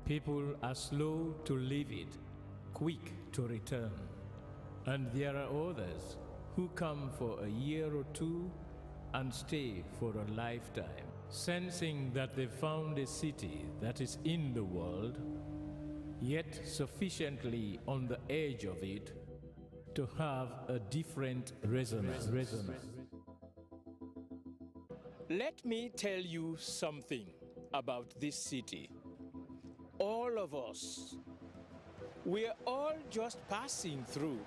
People are slow to leave it, quick to return. And there are others who come for a year or two and stay for a lifetime, sensing that they found a city that is in the world, yet sufficiently on the edge of it to have a different resonance. Let me tell you something about this city. All of us, we're all just passing through,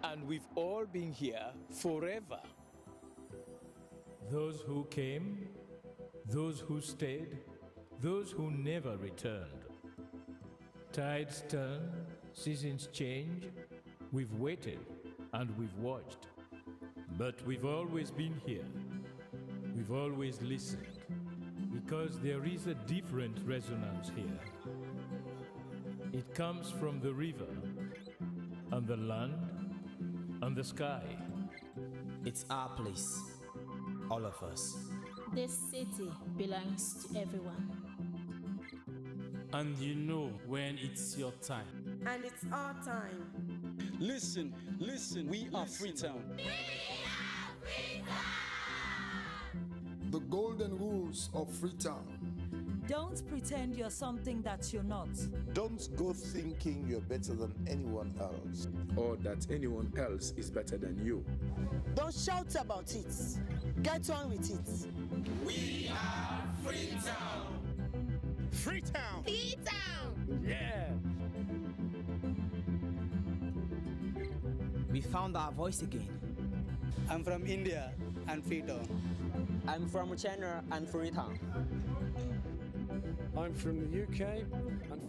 and we've all been here forever. Those who came, those who stayed, those who never returned. Tides turn, seasons change, we've waited and we've watched. But we've always been here. We've always listened. Because there is a different resonance here. It comes from the river, and the land, and the sky. It's our place, all of us. This city belongs to everyone. And you know when it's your time. And it's our time. Listen, we are Freetown. The golden rules of Freetown. Don't pretend you're something that you're not. Don't go thinking you're better than anyone else. Or that anyone else is better than you. Don't shout about it. Get on with it. We are Freetown. Freetown! Freetown! Yeah! We found our voice again. I'm from India and Freetown. I'm from China and Freetown. I'm from the UK and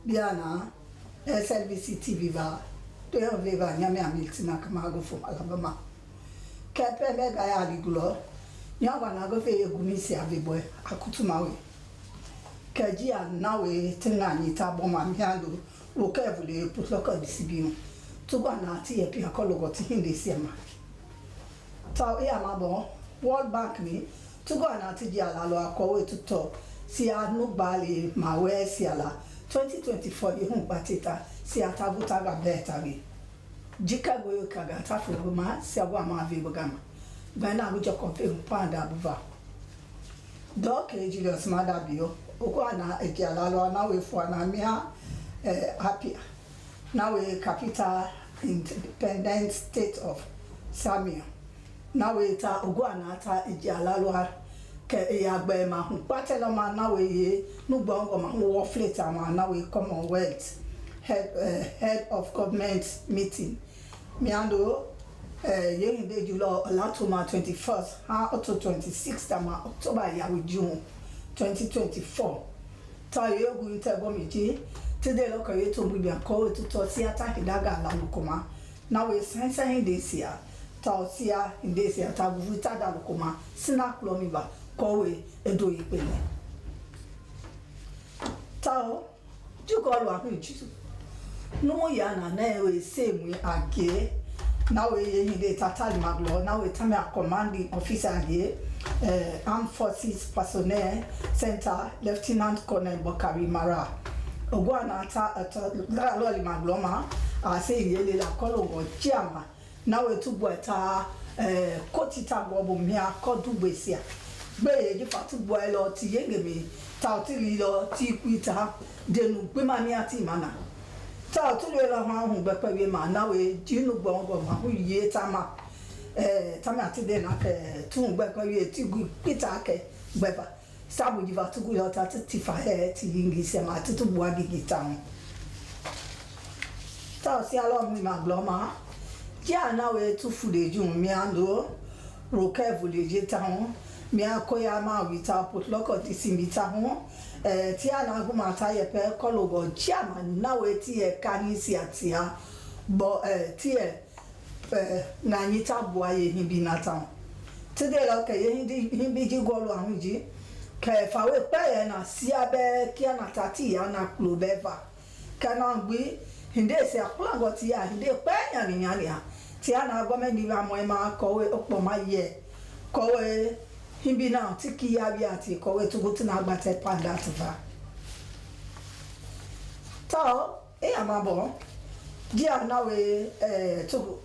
Biana, Slbc Tv va, to your viva, Yami Hamilton, Kamago from Alabama. Kepe mega ya ligulo, Yawana go fe gumisi aviboy, Akutumawe. Kajia nawe, Tengani, Taboma, Miando, Ukevuli, Putloka Disibino, Tubana, Tia Piacologo, Hindi Siema. Tau Yamabo, World Bank me, Tugana Tijiala, Loa, to talk, Sia Nubali, Mawe Siala. 2024 ihun patita si atabuta ga betari jika goyo kaga tafu ma si agwa ma vibo gama bana abujo konfe panda buva doc Julius Madabio okwa na ekialalo na we fo na mia happy na we capital independent state of Samia na we ta ogwa na ta ekialalo ke ya gbe ma hu patelo ma na we ye nu gbongo ma wo fleet ama na we Commonwealth head of government meeting mi ando ye inde julo latuma 21st ha to 26th ama October ya we June 2024 ta ye gu intego meji tide lo ko ye to bu bi ko to to si attack daga la lukoma na we sense indesia ta osia indesia ta bu ta da lukoma sina klomi ba kowe edo ipele tao juko lo akin jisu no ya na we same age na we yinde tatali maglo na we tame commanding officer here Armed Forces Personnel Center Lieutenant Colonel Bokari Mara ogwana ata lo li magloma ase yele la kolongo chiama na we tubo ta kotita gobo mia kodugbesia beye ji fatu boy lo ti yengebe ta ti li lo ti kwita denu pe ma ni ati mana ta tu le lo ma hu gbe pe we ma na we jinu gbongo ma hu ye ta ma ati de na ke tu gbe pe we ti gu kwita ke gbeba sabu ji fatu gu lo ta ti fa ti yingi se ma tu bo agigi ta ta si alo mi ma gloma ja na we tu fude ju mi ando roke village ta ho mi akoya ma wi ta put loko ti simbita ho ti ana gu ma ta ye pe kologo jama na we ti e kanisi atia bo ti e ngani ta boa ye hibi na ta ti de lo ke ye hibi ji golu ahun ji ke fa we pe ye na si abe ki ana ta ti ya na klo beva kana gbi hinde se akula go ti ya hinde pe yan yan ya ti ana go me ni ba mo ma ko we opo ma ye ko we hibi na ti ki ya bi ati ko we tu gutu na agba te panda ti va ta amabo dia na we tu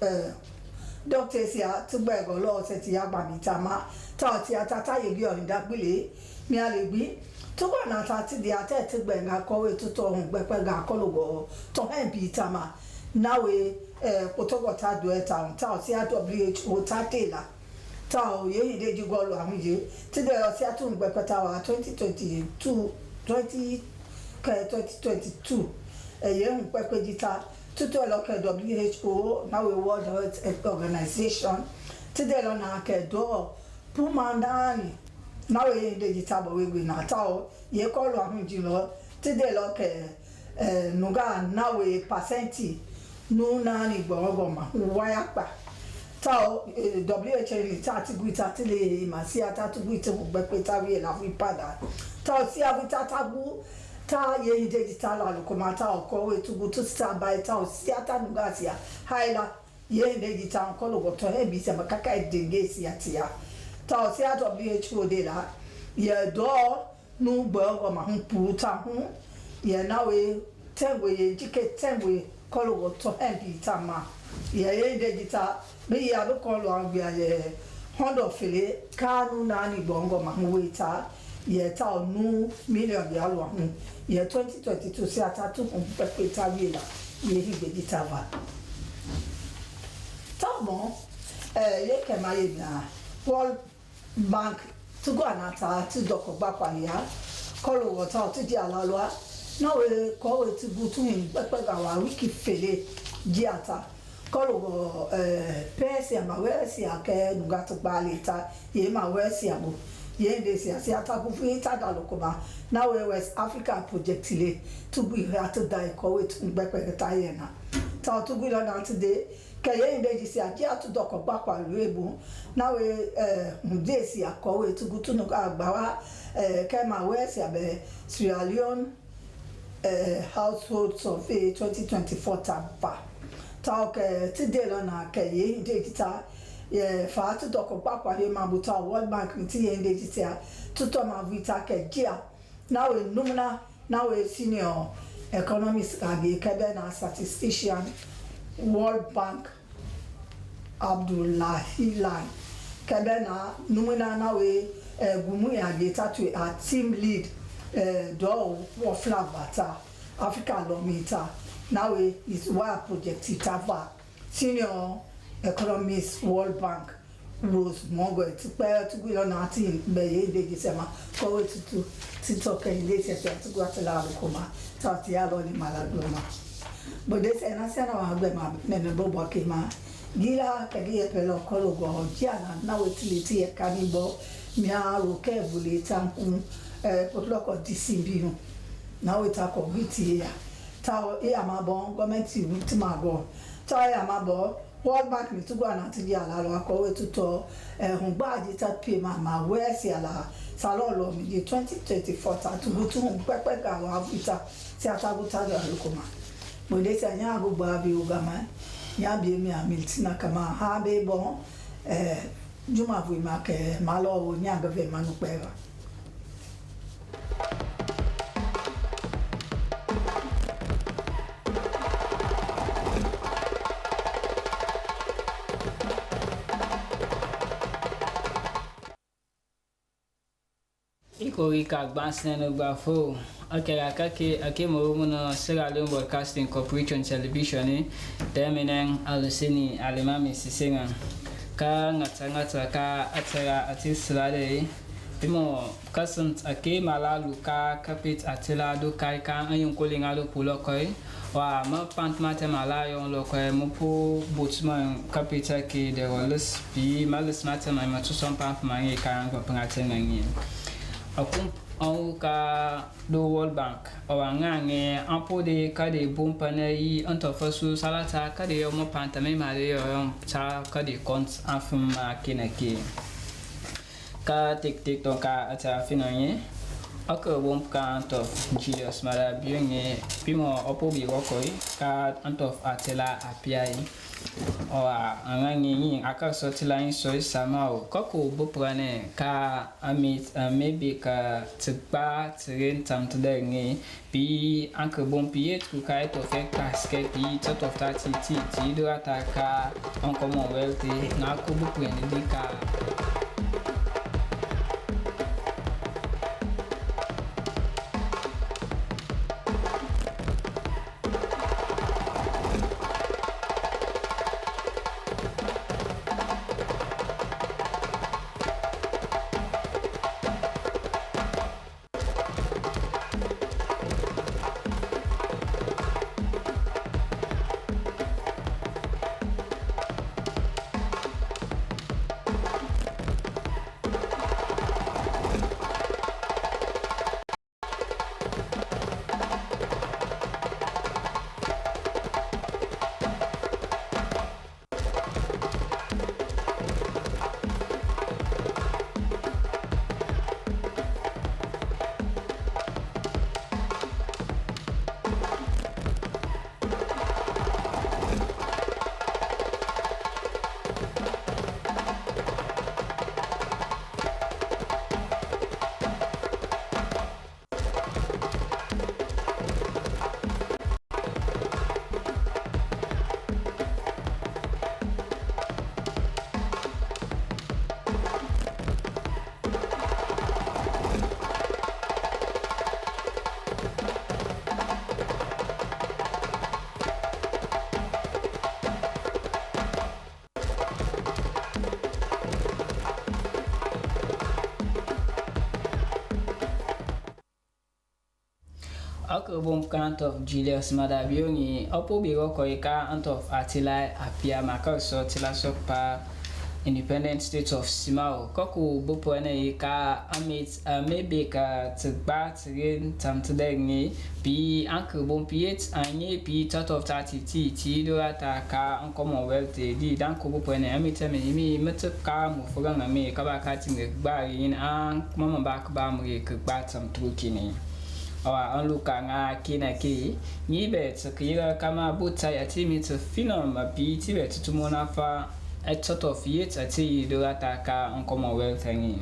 doctor sia tu gbe go lo se ti agba mi ta ma ta ti atata ye bi orin dagbile mi ale gbi to gba na ta ti dia te ti gbe nga ko we tu to hun gbe pe ga ko logo to hen bi ta ma na we potogo ta do eta ta si WHO ta tela ta o ye de ji go lo amu je ti de o si atun gbe pe ta wa 2022 ye hun pe pe ji ta tuto lo ke WHO na we World Health Organization ti de lo na ke do pumandani na we de ji ta bo we gbe na ta o ye ko lo amu ji lo ti de lo ke nuga na we percenti nu na ni gbo ma wa ya pa ta o WHO ni ta ti gwi ta ti le ma si ata tu gwi ti mo gbe pe ta wi la fi pada ta o si avi ta tabu ta ye de ji ta la lo ko ma ta o ko we tu gu tu sta by ta o si ata nuga si ya haila ye de ji ta ko lo go to e bi se ma kaka e denge si atia ta o si WHO de la ye do nu gbo ma hu pu ta hu ye na we tenwe ye jike tenwe ko lo go to e bi ta ma ye de ji ta bi ya do ko lo an bia ye hondo fele kanu na ni bongo ma hu we ta ye ta o nu million ya lo hu ye 2022 si ata tu pe ta wi la ye hi be ji ta va ta bon ye ke ma ye na World Bank tu go na ta tu do ko gba kwa ya ko lo go ta tu ji ala lo na we ko we tu bu tu hin pe ga wa wiki fele ji ata ko lo go pesi ma we si ake nuga tu gba le ta ye ma we si abo ye de si ata ku fi ta da lo ko ba na we West Africa project le tu bu ha tu dai ko we tu gbe pe ta ye na ta tu bu lo na tu de ke ye de ji si aji atu do ko gba kwa lu ebu na we de si akowe tu gutu no agba wa ke ma we si abe Sierra Leone household survey 2024 tampa ta ke ti de lo na ke ye de ji ta ye fa tu do ko gba kwa le ma bu ta World Bank ni ti ye de ji ta tu to ma vita ke jia na we numna na we senior economist age ke be na statistician World Bank Abdullahi Lai kabena numina na we gumu ya geta to a team lead do wo flag bata Africa lo mita na we is why project itava senior economist World Bank Rose Mongo to pay to go na team be ye de gisema ko we to talk and they say to go to la koma ta ti ya lo ni malagloma but this na sana wa gbe ma me bobo ke ma gila ka gi pelo ko lo go jana na wetiliti e kanibo mi a ro ke vule tankun potlo ko disimbi hu na we ta ko biti ya ta e amabo government ti ma go ta e amabo World Bank ni tu go na ti ya la lo ko we tuto hun gba ji ta pe ma we si ala salon lo mi 2024 ta tu go tu pepe ga wa vita si atabuta ga lo ko ma mo de se anya go gba bi o ga ma ya bi mi amiltina kama ha be bon juma vu ma ke malo nya ga ve manu pera iko ka gbasne no gba fo ake mo no Sierra Leone Broadcasting Corporation television ni temenen alusini alimami sisenga ka ngata ka atera atislale bimo kasant ake malalu ka kapit atela do kai ka ayun kolinga lo pulokoi wa ma pant mate mala yon lo ko mo po botsman kapita ke de roles pi malis mate ma tu son pant mangi kan ko pangate ngi akum au ka do World Bank o ngange ampo de ka de bumpana yi antofasu salata ka de mo panta me ma de yo cha ka de kont afum kinaki ka tik to ka ata finanye aka womp ka antof Julius mara bienge pimo opo bi rokoi ka antof atela apiai o angangi ni aka sotila in so samao koko boprane ka amit maybe ka tba tren tamtde ngi bi anka bompiet ku ka to fek basket bi tot of that ti do ataka on Commonwealth na ko boprane dika aka bom kant of Julius Madabio ni opo biro ko ka antof atila apia maka so tila so pa independent state of Simao koko bopo na ka amit maybe ka tba tren tamtde ni bi anka bom piet anye bi tot of 30 ti do ataka on Commonwealth di dan ko bopo na amita mi ka mo foga na me ka ba ka tinga gba yin an mama ba ka ba mo ke gba tam trukini awa an luka nga kinaki ni bet kira kama buta ya timi to final mapi ti bet tumona fa a sort of yet ati do ataka on Commonwealth ngi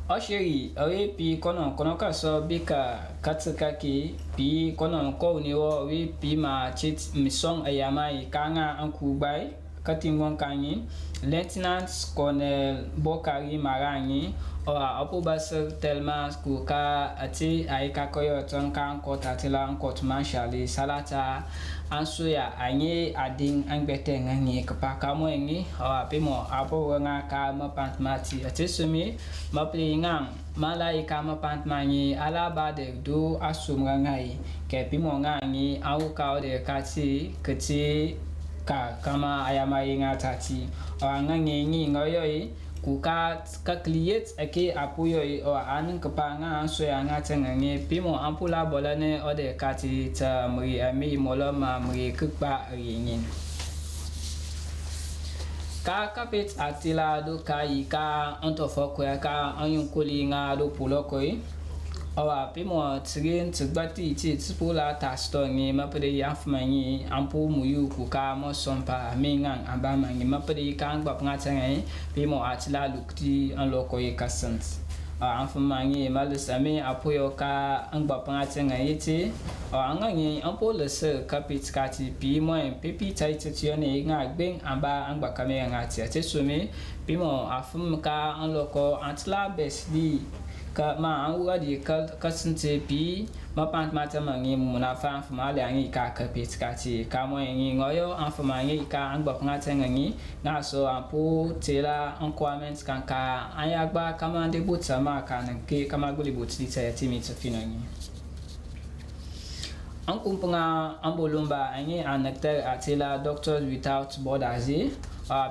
osheri awe pi kono ka so bika katsakaki pi kono ko ni wo we pi ma chit misong ayamai kanga an kubai katingon kanyi Lieutenant Colonel Bokari Marangi ora apo basel telma kuka ati aika koyo tonkan kotatila kot manshali salata ansuya anye ading angbete ngani kapaka mo ngi ora pimo apo nga ka mapantmati ati sumi mapli ngang malaika mapantmani ala bade do asum ngai ke pimo ngani au ka de kati kati ka kama ayama inga tati ora ngangi ngi ngoyoi kuka ka kliet ake apuyo o an kapanga so ya nga tsangange pimo ampula bolane ode kati ta muri ami moloma muri kukba ringin ka kapet atila do kai ka ontofoko ka anyun kulinga do pulokoi awa pimo trin tgbati ti tspola ta stongi mapede yafmanyi ampu muyu kuka mo sompa mingang abama ngi mapede kan gbap ngatangai pimo atila lukti an lokoi kasant amfmanyi malusame apoyo ka angbap ngatangai ti angangi ampu lese kapit kati pimo pepi taititione nga gbeng amba angba kamera ngati atesumi pimo afum ka an loko atla besli ka ma anwa di kasinte pi mapant mata mangi munafa famale angi ka kapit kati ka mo ngi ngoyo anfamangi ka angba ngata ngi na so apu tela requirements kan ka ayagba kama de butama kan ke kama guli butsi ta timi tfinangi An kumpunga ambolumba angi anekter atila Doctors Without Borders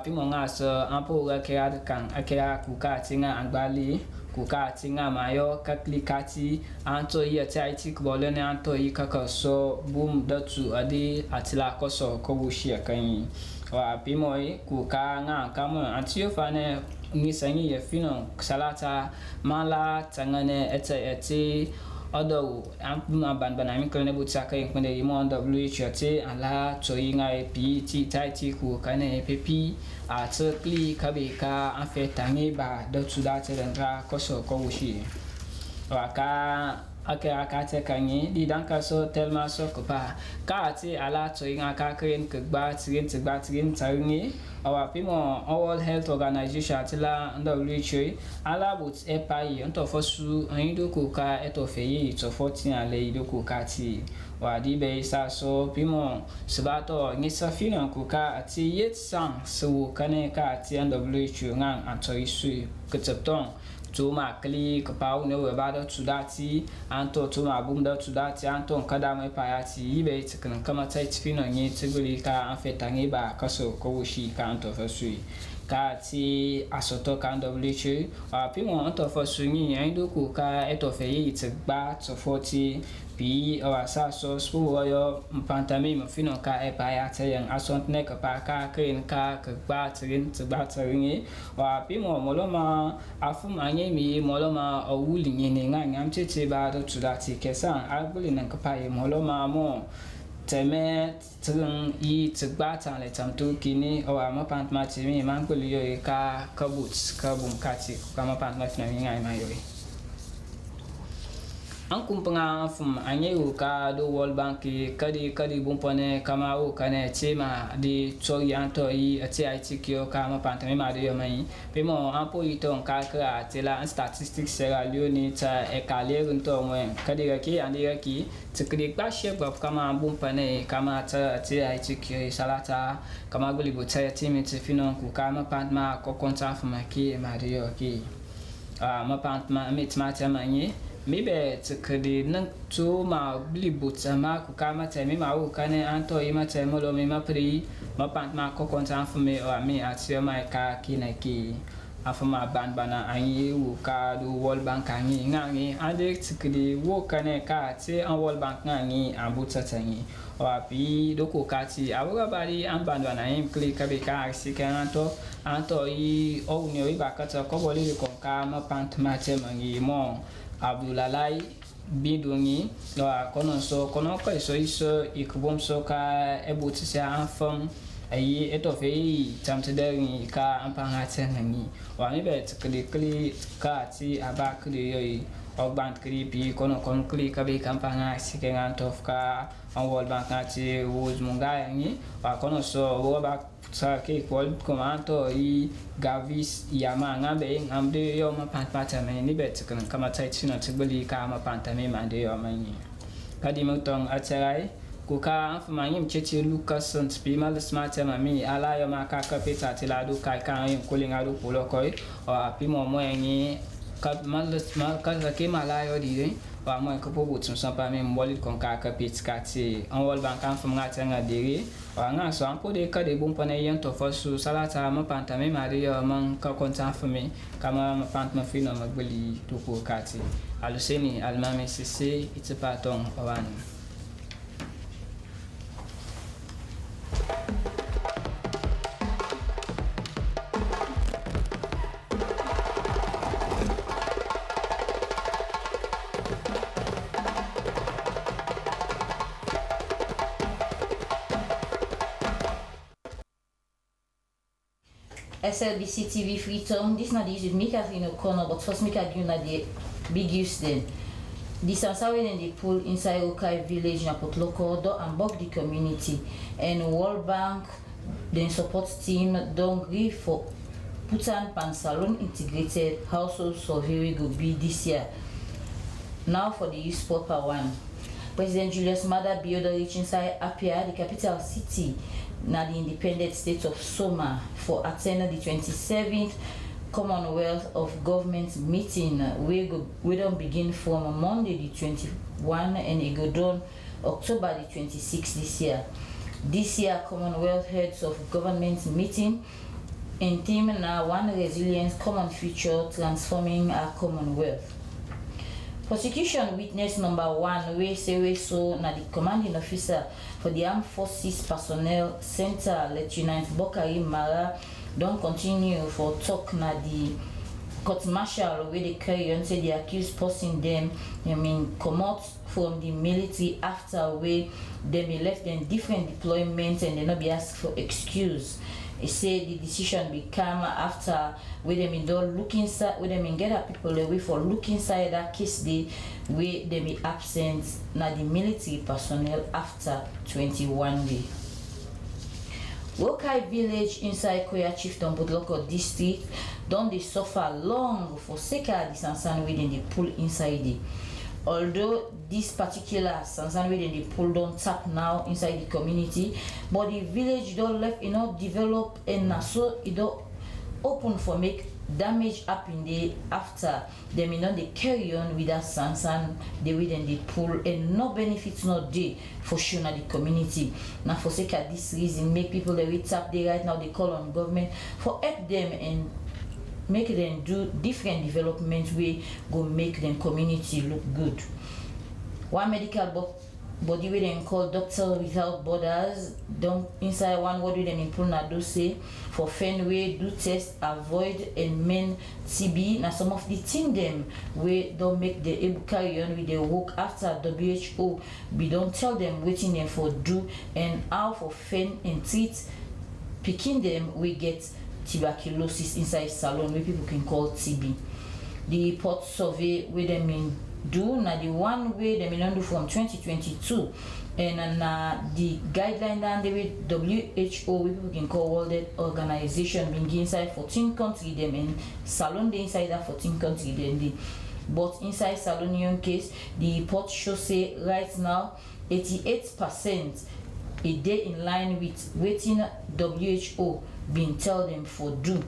pimonga so ampo kera kan akera kuka tinga angbali kuka tinga mayo kaklikati anto yi ati kubolene anto yi kakaso boom datu adi atila koso kobushi akanyi wa pimoi kuka nga kamo antio fane ni sangi ye fino salata mala tangane ete odo ampuma banami kone butaka yinkone yimo WHT ala choyinga pt taiti ku kane pepi atsakli kabeka afetangi ba dotsuda tserenga koso kowushi waka akate kanyi di danka so telma so kopa ka ati ala choyinga ka kren kgba tsigin tsaringi awa pimo World Health Organization atila WHO ala but epai onto fosu anyidoku ka etofeyi to 14 ale idoku kati wa dibe isa so pimo sabato ngisa fina kuka ati yet sang so kane ka ati WHO ngang antoisu ketseptong tuma kli kapau ne webado tudati anto tuma bumda tudati anto kadame payati ibe tkan kama tait fino nyi tiguli ka afetangi ba kaso kowushi ka anto fasui ka ti asoto ka WHO pimo anto fasuni aindoku ka etofeyi tigba to 40 pi awasa so spu yo mpantami mfino ka epayate yang asontne ka pa ka kren ka kgba trin wa pimo moloma afum anye mi moloma awuli nyene nga ngamtete ba do tudati kesan agbuli nan ka pa moloma mo teme trin yi tgba tan le tamtu kini awa mapantma timi manguli yo ka kabuts kabum kati ka mapantma fina nga mayo an kumpunga fum anyewu ka do World Bank kadi bumpone kama o kane tema di chori anto yi ati ITQ ka ma pantame ma de yomai pemo ampo ito ka kra tela statistics Sierra Leone ta e kale runto mo kadi gaki andi gaki tikri ba shape of kama bumpone kama ta ati ITQ salata kama guli botaya timi tifino ku kama pantma ko konta fuma ki ma de yo ki ma pantma mitma tamanye mibe tikedi nang tu ma blibut sama ku kama temi ma u kane anto ima temo lo mi ma pri ma pant ma ko konta fme o mi atio ma ka kinaki afama bana anyi u ka do World Bank anyi ngangi ade tikedi wo kane ka ti an World Bank ngangi ambuta tangi o api do ko kati awura bari an bana im click ka be ka sikan anto yi o ni o ibakata ko boli ko ka ma pant ma temangi mo Abdulalai bidungi wa kono ko iso ikubom so ka ebutisa anfam ayi etofei tamtederi ka ampanga tsengi wa mi bet kli ka ti abakli yoy ogbant kli pi kono kli ka be kampanga sikenga tofka an World Bank ati wuz munga ngi wa kono wo ba sa ke kwal komanto i gavis yama ngabe ngamde yo ma pantpata me ni bet kan kama taitsina tibuli ka ma pantame mande yo mani kadi mutong atsarai kuka afmanyi mchechi Lucas spimal smart mami ala yo ma ka kapita tiladu kai kan yin kulinga du polokoi o apimo mo yin ka mal ka ke malayo di wa mo ko pobu tsun pa me mboli kon ka kapit kati an World Bank kan fum ngata ngadiri wa nga so an pode ka de bum pane yen to fosu salata ma panta me mari yo man ka konta fumi kama ma pant ma fino magbeli to ko kati aluseni almame sisi itipatong awani Slbc Tv Freetown, this na di is me Catherine O'Connor, but first me can give na the biggest then. This is how in the pool inside Okai village na Potloko do and bog the community and World Bank then support team don't agree for Putan Pansalon integrated household survey will be this year. Now for the youth sport per one. President Julius Maada Biodo reach inside Apia, the capital city, na the independent state of Soma for attend the 27th Commonwealth of Government meeting. We don't begin from Monday the 21st and it go down October the 26th this year. This year, Commonwealth Heads of Government meeting in theme na one resilience common future transforming our Commonwealth. Prosecution witness number 1 wey say so na the commanding officer for the Armed Forces Personnel Center, Lieutenant Bokari Mara, don continue for talk na the court martial wey dey carry on say the accused person dem comot from the military after wey dem be left in different deployments and dem no be asked for excuse. He say the decision be come after wey dem don look inside, wey dem get people away for look inside that case day wey dem be absent na the military personnel after 21 days. Wokai village inside Koya Chieftain Bodloko district don dey suffer long for sake of the sansan wey dem dey pull inside it. Although this particular sansan wey dem dey pull don tap now inside the community, but the village don left develop and na so it don open for make damage happen there after dem dey carry on with that sansan the way dem dey pull and no benefits no dey for sure na the community. Na for sake of this reason make people dey tap there right now, they call on government for help them and make them do different development wey go make them community look good. One medical body wey dem call Doctors Without Borders don inside one word wey dem improve na do say for fen wey do test avoid and main TB na some of the thing dem wey don make the able carry on with the work after WHO we don tell them wetin dem for do and how for fen and treat pikin dem wey get tuberculosis inside salon wey people can call TB. The report survey wey dem do na the one way dem do from 2022 and na the guideline and the way WHO wey people can call World Health Organization been inside 14 countries them and salon dey inside that 14 countries dem. But inside Sierra Leone case, the report show say right now 88% a day in line with wetin WHO been tell them for do.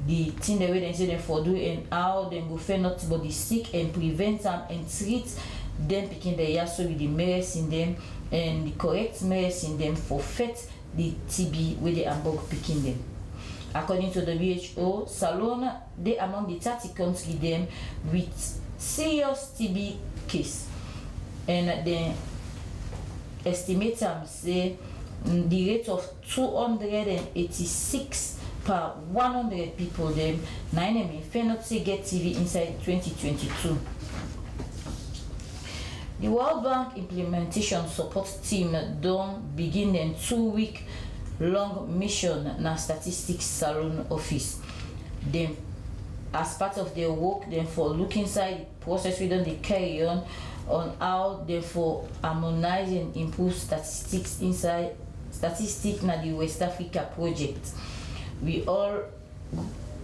The thing the way they say them for do and how them go fair not but the sick and prevent them and treat them picking the yaso with the medicine them and the correct medicine them for fet the TB where they are picking them. According to the WHO, Salone they among the 30 countries them with serious TB case and they estimate them say the rate of 286 per 100 people them na enemy fair not say get TB inside 2022. The World Bank implementation support team don't begin a 2-week long mission na statistics salon office. Them as part of their work them for look inside the process we don't they carry on how they for harmonize and improve statistics inside statistics na the West Africa project. We all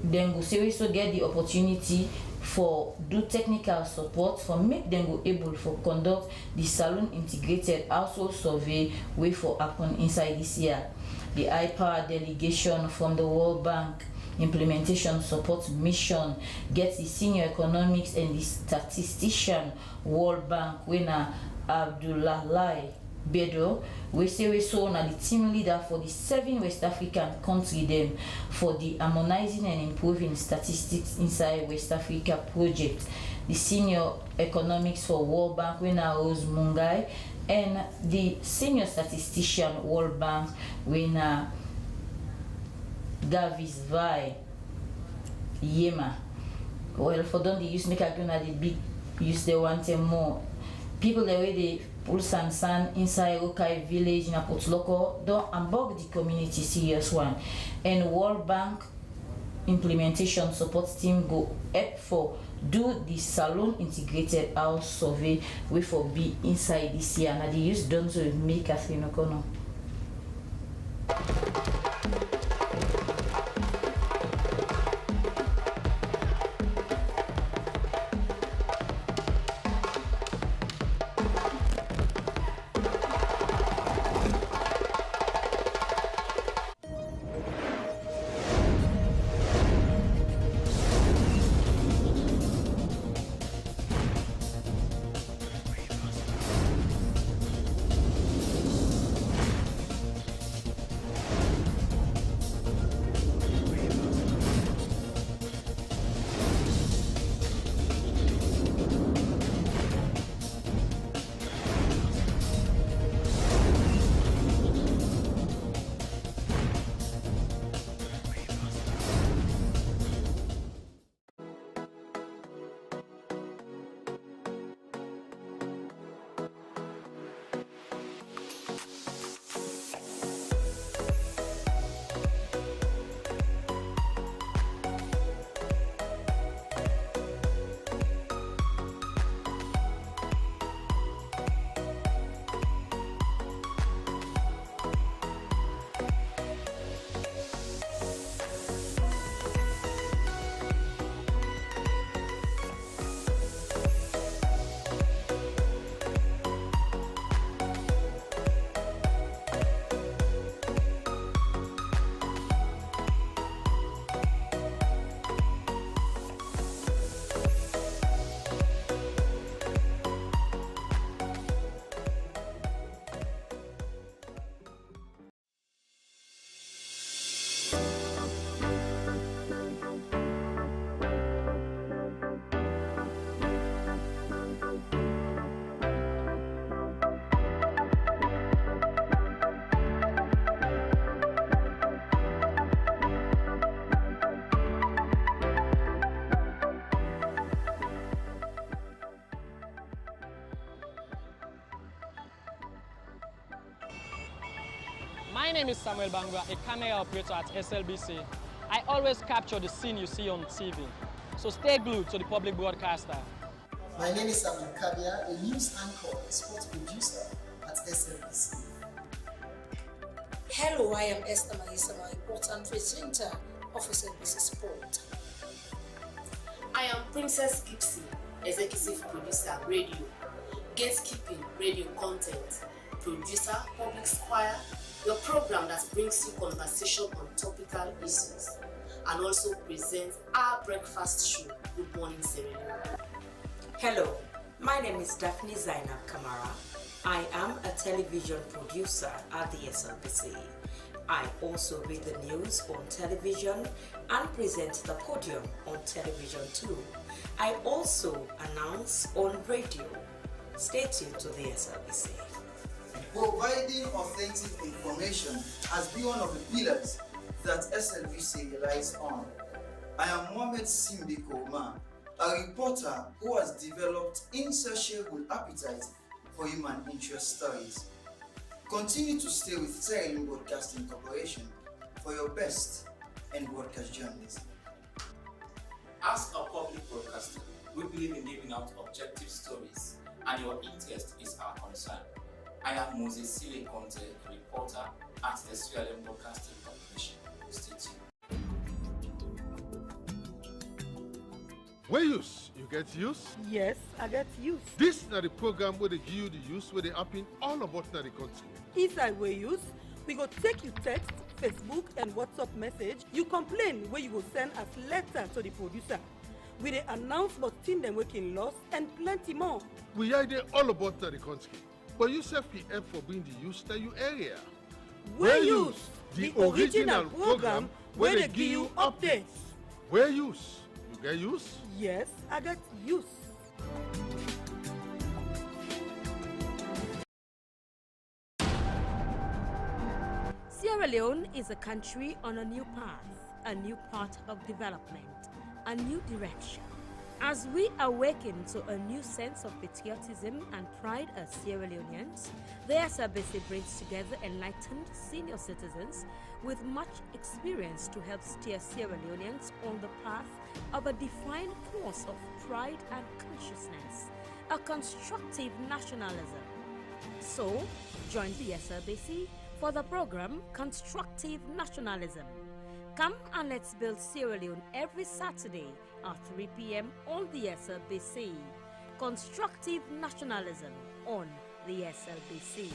then go seriously get the opportunity for do technical support for make them go able for conduct the salon integrated household survey way for happen inside this year. The high-power delegation from the World Bank implementation support mission gets the senior economics and the statistician World Bank winner Abdullah Bedo, we say we saw na the team leader for the 7 West African countries them for the harmonizing and improving statistics inside West Africa project. The senior economics for World Bank winner Rose Mungai and the senior statistician World Bank winner Davis Vai Yema. Well, for them they use make a the big use they want more people the way they pull sansan inside Okai village in Apotloko don't unbug the community serious one and World Bank implementation support team go help for do the salon integrated house survey we for be inside this year and they use done to make Catherine Okono. My name is Samuel Bangwa, a camera operator at SLBC. I always capture the scene you see on TV. So stay glued to the public broadcaster. My name is Abdul Kabia, a news anchor and sports producer at SLBC. Hello, I am Esther Maisama, reporter and presenter of SLBC Sport. I am Princess Gipsy, executive producer, radio, gatekeeping, radio content, producer, public squire, your program that brings you conversation on topical issues, and also presents our breakfast show, Good Morning Sierra Leone. Hello, my name is Daphne Zainab Kamara. I am a television producer at the SLBC. I also read the news on television and present the podium on television too. I also announce on radio. Stay tuned to the SLBC. Providing authentic information has been one of the pillars that SLBC relies on. I am Mohamed Simbiko Omar, a reporter who has developed insatiable appetite for human interest stories. Continue to stay with Sierra Leone Broadcasting Corporation for your best in broadcast journalism. As a public broadcaster, we believe in giving out objective stories, and your interest is our concern. I am Moses Sile Conte, a reporter at the Sierra Leone Broadcasting Corporation. Stay tuned. Where use? You get use? Yes, I get use. This is the program where they give you the use where they happen all about the country. Inside where use, we go take you text, Facebook and WhatsApp message. You complain where you go send us letter to the producer. We dey announce about things them working lost and plenty more. We are there all about the country. But you self PM for being the use that you area. Where use? The original program where they give you updates. Where use? You get use? Yes, I got use. Sierra Leone is a country on a new path, a new path of development, a new direction. As we awaken to a new sense of patriotism and pride as Sierra Leoneans, the SLBC brings together enlightened senior citizens with much experience to help steer Sierra Leoneans on the path of a defined course of pride and consciousness, a constructive nationalism. So, join the SLBC for the program Constructive Nationalism. Come and let's build Sierra Leone every Saturday at 3 p.m. on the SLBC. Constructive Nationalism on the SLBC.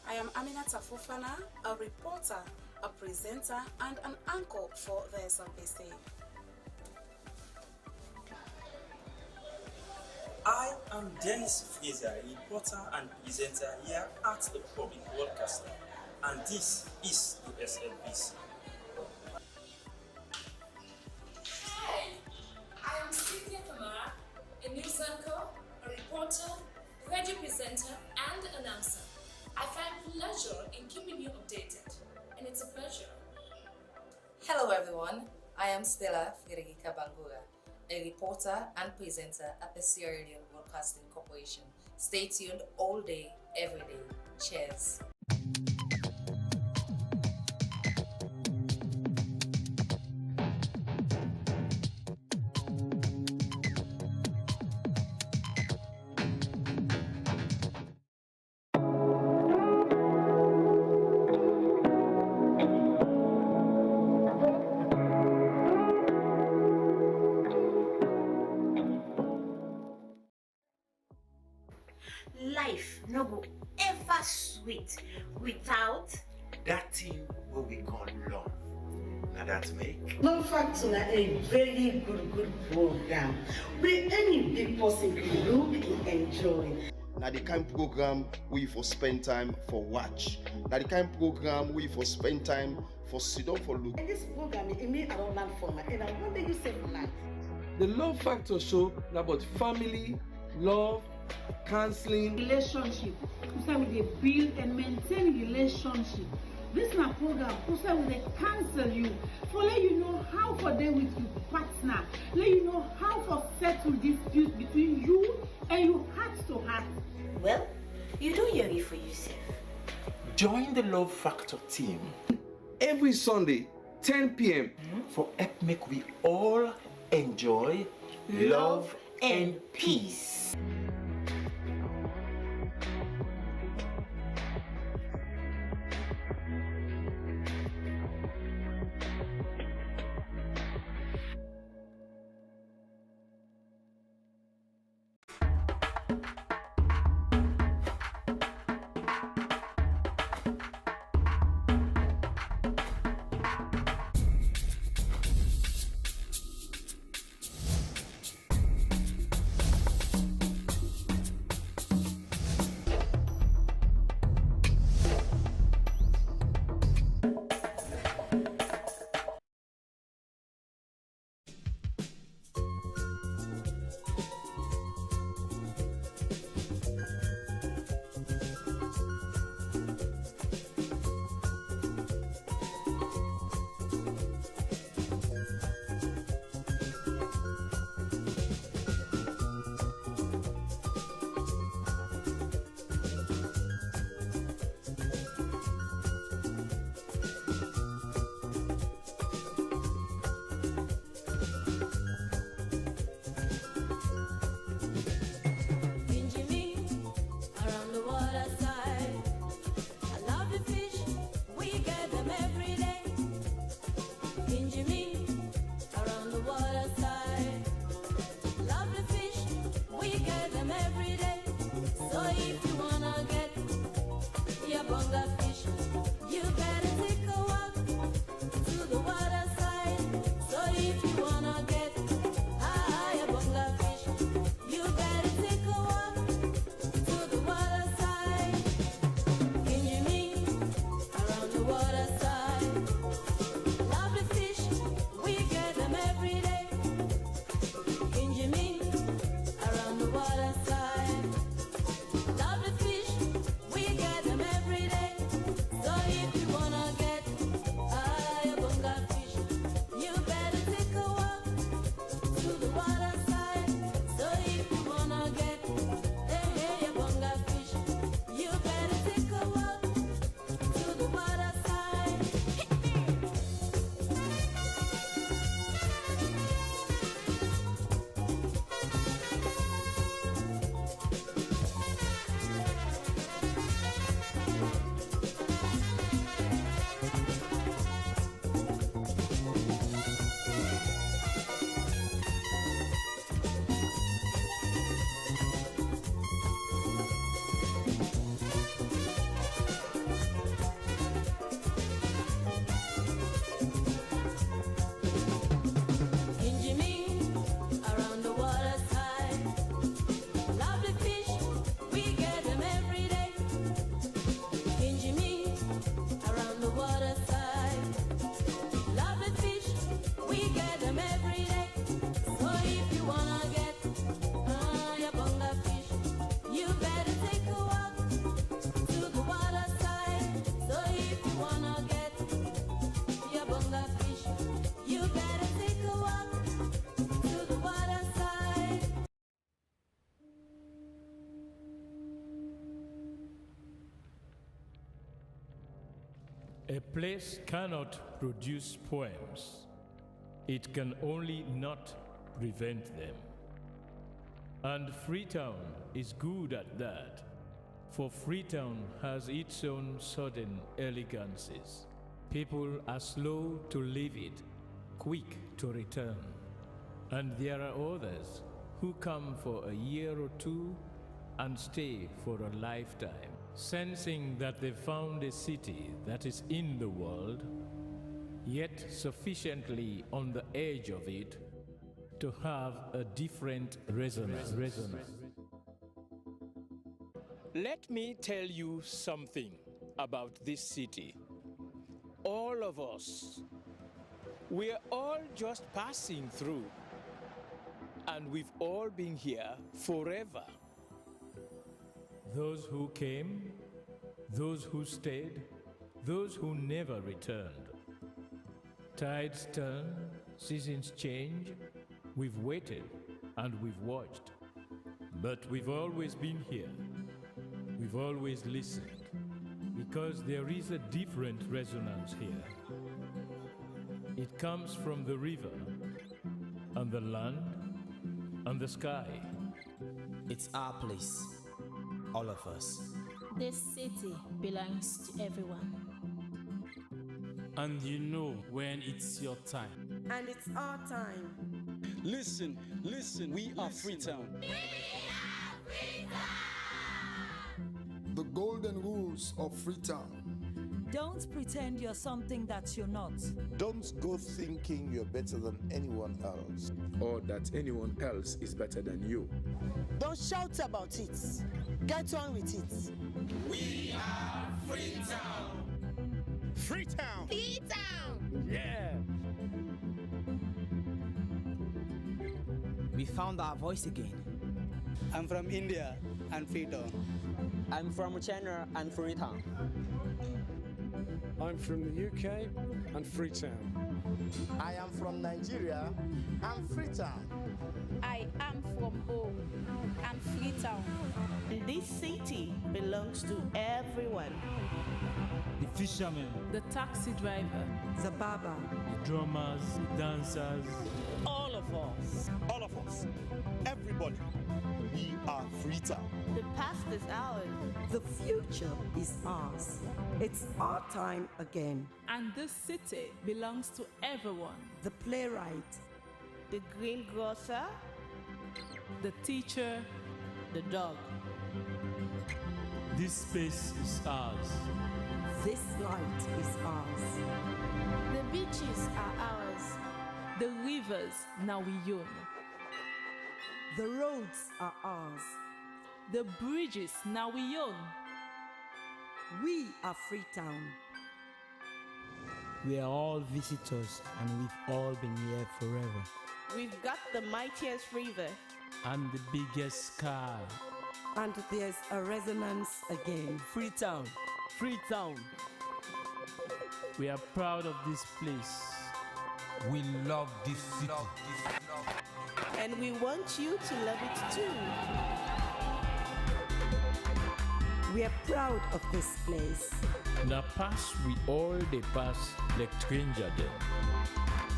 I am Aminata Fofana, a reporter, a presenter, and an anchor for the SLBC. I am Dennis Fraser, a reporter and presenter here at the Public Broadcaster, and this is the SLBC. Hi, I am Cynthia Kamara, a news anchor, a reporter, radio presenter, and announcer. I find pleasure in keeping you updated, and it's a pleasure. Hello everyone, I am Stella Frederica Bangura, a reporter and presenter at the Sierra Leone Broadcasting Corporation. Stay tuned all day, every day. Cheers. Life no go ever sweet without that thing what we call love. Now that make. No fact na a very good program. Where any big person can look and enjoy. Now the kind program we for spend time for watch. Now the kind program we for spend time for sit down for look. And this program it may around land for my and I wonder you say for life. The Love Factor show is about family, love, counseling, relationship. We build and maintain relationship. This is a program where they counsel you, for let you know how for deal with your partner, let you know how for settle disputes between you and your heart to heart. Well, you do your it for yourself. Join the Love Factor team every Sunday, 10 p.m. for help make we all enjoy love and peace. A place cannot produce poems. It can only not prevent them. And Freetown is good at that, for Freetown has its own sudden elegances. People are slow to leave it, quick to return. And there are others who come for a year or two and stay for a lifetime, sensing that they found a city that is in the world yet sufficiently on the edge of it to have a different resonance. Let me tell you something about this city. All of us, we're all just passing through, and we've all been here forever. Those who came, those who stayed, those who never returned. Tides turn, seasons change. We've waited and we've watched. But we've always been here. We've always listened. Because there is a different resonance here. It comes from the river, and the land, and the sky. It's our place, all of us. This city belongs to everyone. And you know when it's your time. And it's our time. Listen, we are Freetown. The golden rules of Freetown. Don't pretend you're something that you're not. Don't go thinking you're better than anyone else. Or that anyone else is better than you. Don't shout about it. Get on with it. We are Freetown. Freetown. Freetown. Yeah. We found our voice again. I'm from India and Freetown. I'm from China and Freetown. I'm from the UK and Freetown. I am from Nigeria and Freetown. I am from home and Freetown. This city belongs to everyone. The fisherman, the taxi driver, the barber, the drummers, the dancers. All of us, everybody. We are Freetown. The past is ours. The future is ours. It's our time again. And this city belongs to everyone. The playwright, the greengrocer, the teacher, the dog. This space is ours. This light is ours. The beaches are ours. The rivers now we own. The roads are ours. The bridges now we own. We are Freetown. We are all visitors and we've all been here forever. We've got the mightiest river. And the biggest sky. And there's a resonance again. Freetown. Freetown. We are proud of this place. We love this city. And we want you to love it too. We are proud of this place. Na pass we all dey pass like stranger dem,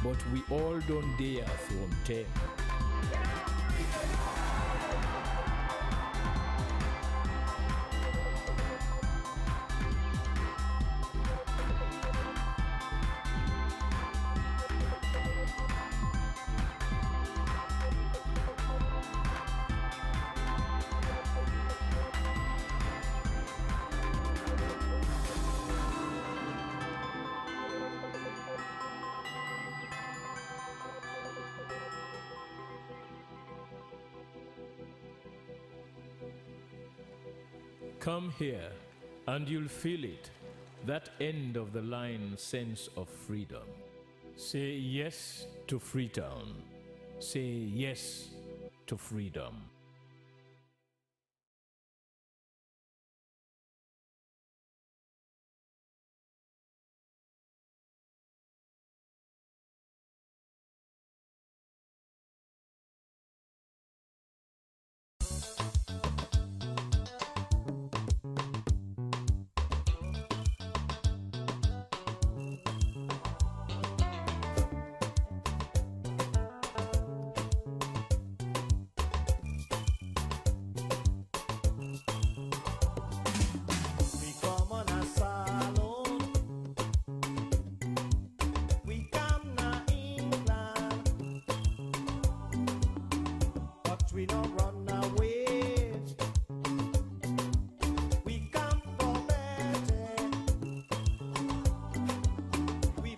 but we all don't dare from them. Come here, and you'll feel it, that end of the line sense of freedom. Say yes to Freetown. Say yes to freedom.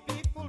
People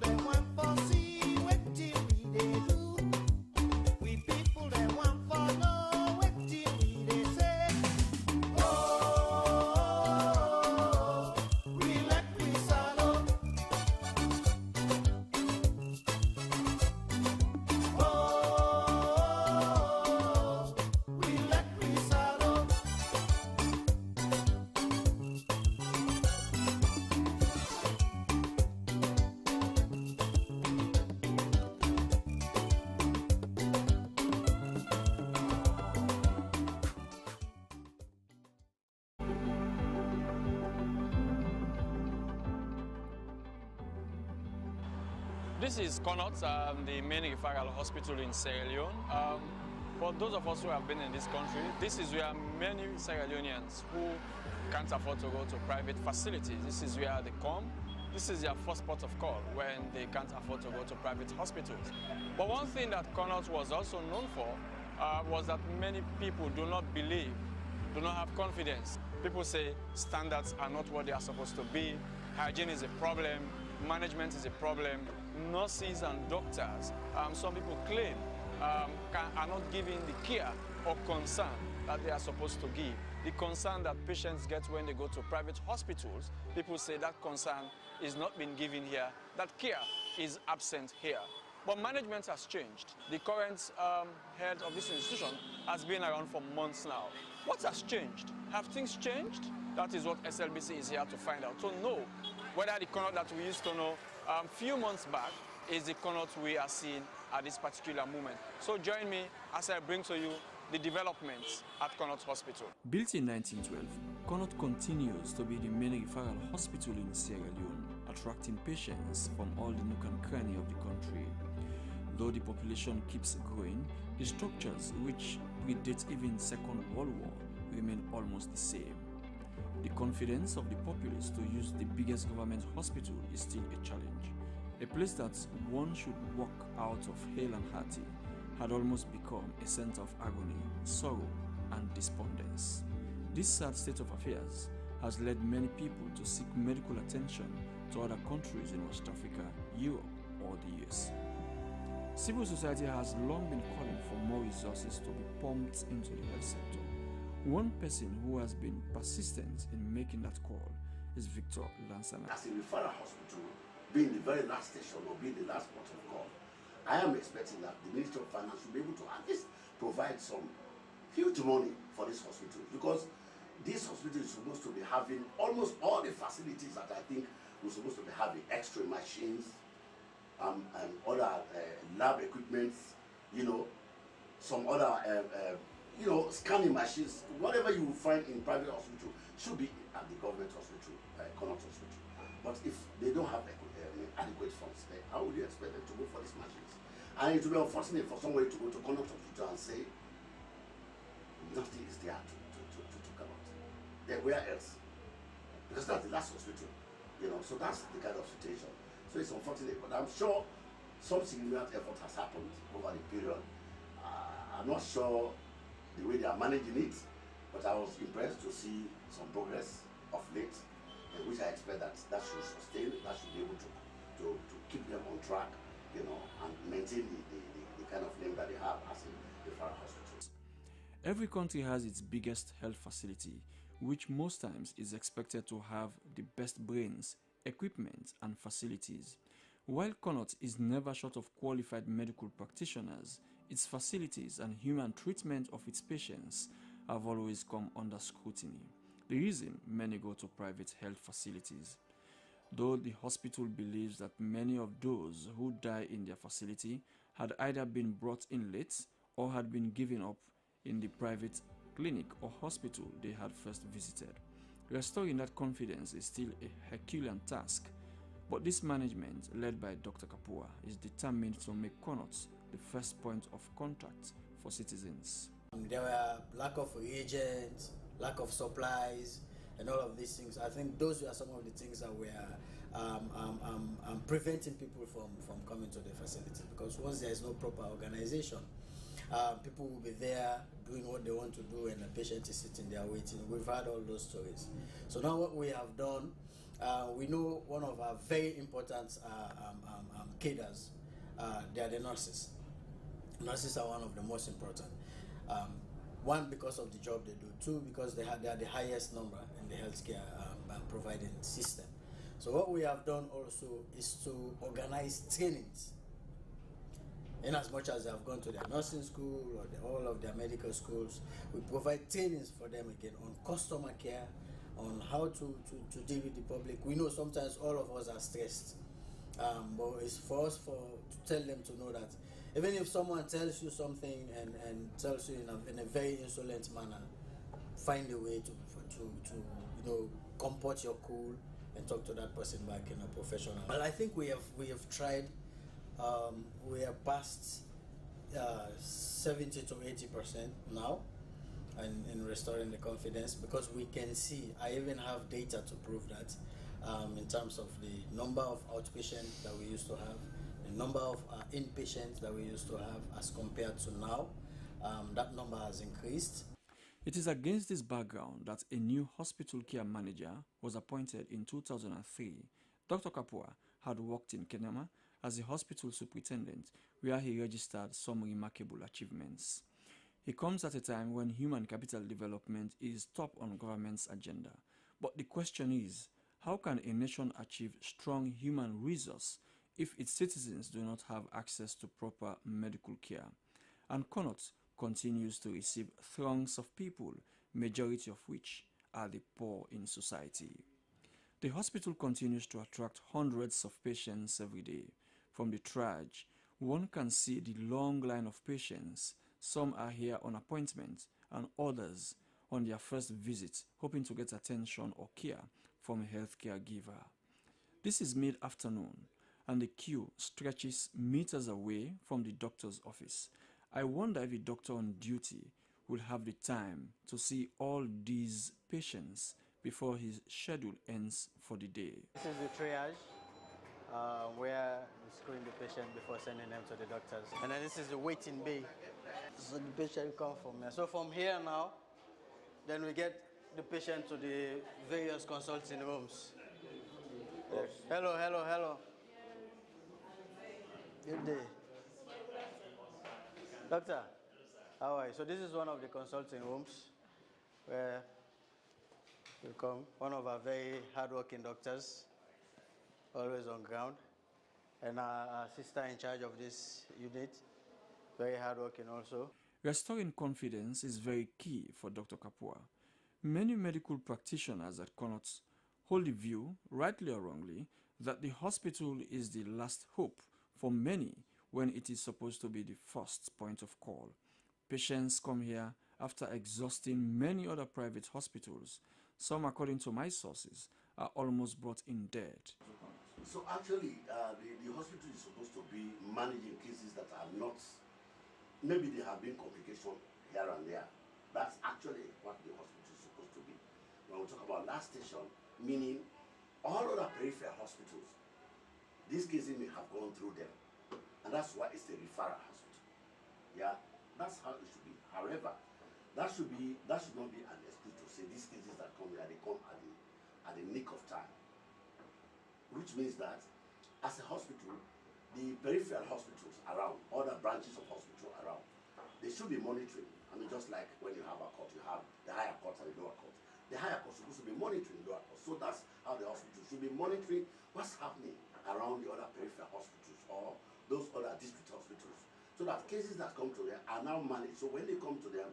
This is Connaught, the main referral hospital in Sierra Leone. For those of us who have been in this country, this is where many Sierra Leoneans who can't afford to go to private facilities, this is where they come. This is their first port of call when they can't afford to go to private hospitals. But one thing that Connaught was also known for was that many people do not believe, do not have confidence. People say standards are not what they are supposed to be, hygiene is a problem, management is a problem, nurses and doctors, some people claim, are not giving the care or concern that they are supposed to give. The concern that patients get when they go to private hospitals, people say that concern is not being given here, that care is absent here. But management has changed. The current head of this institution has been around for months now. What has changed? Have things changed? That is what SLBC is here to find out, to know whether the Connaught that we used to know a few months back is the Connaught we are seeing at this particular moment. So join me as I bring to you the developments at Connaught Hospital. Built in 1912, Connaught continues to be the main referral hospital in Sierra Leone, attracting patients from all the nook and cranny of the country. Though the population keeps growing, the structures, which predate even Second World War, remain almost the same. The confidence of the populace to use the biggest government hospital is still a challenge. A place that one should walk out of hale and hearty had almost become a center of agony, sorrow, and despondence. This sad state of affairs has led many people to seek medical attention to other countries in West Africa, Europe, or the US. Civil society has long been calling for more resources to be pumped into the health sector. One person who has been persistent in making that call is Victor Lansana. As a referral hospital, being the very last station or being the last port of call, I am expecting that the Ministry of Finance will be able to at least provide some huge money for this hospital, because this hospital is supposed to be having almost all the facilities that I think we're supposed to be having: X-ray machines, and other lab equipments, some other scanning machines. Whatever you will find in private hospital should be at the government hospital, Connaught Hospital. But if they don't have adequate funds, how would you expect them to go for these machines? And it will be unfortunate for somebody to go to Connaught Hospital and say nothing is there to talk about. Then where else? Because that's the last hospital, so that's the kind of situation. So it's unfortunate, but I'm sure some significant effort has happened over the period. I'm not sure the way they are managing it, but I was impressed to see some progress of late, which I expect that should sustain, that should be able to keep them on track, and maintain the kind of name that they have as a referral hospital. Every country has its biggest health facility, which most times is expected to have the best brains, equipment, and facilities. While Connaught is never short of qualified medical practitioners, its facilities and human treatment of its patients have always come under scrutiny. The reason many go to private health facilities. Though the hospital believes that many of those who die in their facility had either been brought in late or had been given up in the private clinic or hospital they had first visited. Restoring that confidence is still a Herculean task, but this management, led by Dr. Kapua, is determined to make Connaught the first point of contact for citizens. There were lack of reagents, lack of supplies, and all of these things. I think those were some of the things that were preventing people from coming to the facility, because once there is no proper organization, people will be there doing what they want to do, and the patient is sitting there waiting. We've heard all those stories. So now what we have done, we know one of our very important cadres, they are the nurses. Nurses are one of the most important. One, because of the job they do. Two, because they are the highest number in the healthcare providing system. So what we have done also is to organize trainings. In as much as they have gone to their nursing school or all of their medical schools, we provide trainings for them again on customer care, on how to deal with the public. We know sometimes all of us are stressed, but it's for us to tell them to know that even if someone tells you something and tells you in a very insolent manner, find a way to comport your cool and talk to that person back in a professional. Well, I think we have tried We are past 70 to 80% now in restoring the confidence, because we can see, I even have data to prove that, in terms of the number of outpatients that we used to have, the number of inpatients that we used to have as compared to now, that number has increased. It is against this background that a new hospital care manager was appointed in 2003. Dr. Kapua had worked in Kenema as a hospital superintendent, where he registered some remarkable achievements. He comes at a time when human capital development is top on government's agenda. But the question is, how can a nation achieve strong human resource if its citizens do not have access to proper medical care? And Connaught continues to receive throngs of people, majority of which are the poor in society. The hospital continues to attract hundreds of patients every day. From the triage, one can see the long line of patients. Some are here on appointment and others on their first visit, hoping to get attention or care from a healthcare giver. This is mid-afternoon and the queue stretches meters away from the doctor's office. I wonder if the doctor on duty will have the time to see all these patients before his schedule ends for the day. This is the triage, where we screen the patient before sending them to the doctors. And then this is the waiting bay. So the patient comes from here. So from here now, then we get the patient to the various consulting rooms. Yes. Hello, hello, hello. Good day. Doctor, how are you? So this is one of the consulting rooms where we come, one of our very hardworking doctors, always on ground, and our sister in charge of this unit, very hardworking also. Restoring confidence is very key for Dr. Kapua. Many medical practitioners at Connaught hold the view, rightly or wrongly, that the hospital is the last hope for many when it is supposed to be the first point of call. Patients come here after exhausting many other private hospitals. Some, according to my sources, are almost brought in dead. So actually, the hospital is supposed to be managing cases that are not, maybe there have been complications here and there. That's actually what the hospital is supposed to be. When we talk about last station, meaning all other peripheral hospitals, these cases may have gone through them. And that's why it's a referral hospital. Yeah, that's how it should be. However, that should not be an excuse to say these cases that come here, they come at the nick of time. Which means that as a hospital, the peripheral hospitals around, other branches of hospital around, they should be monitoring. I mean, just like when you have a court, you have the higher court and the lower court. The higher court is supposed to be monitoring the lower court. So that's how the hospital should be monitoring what's happening around the other peripheral hospitals or those other district hospitals. So that cases that come to them are now managed. So when they come to them,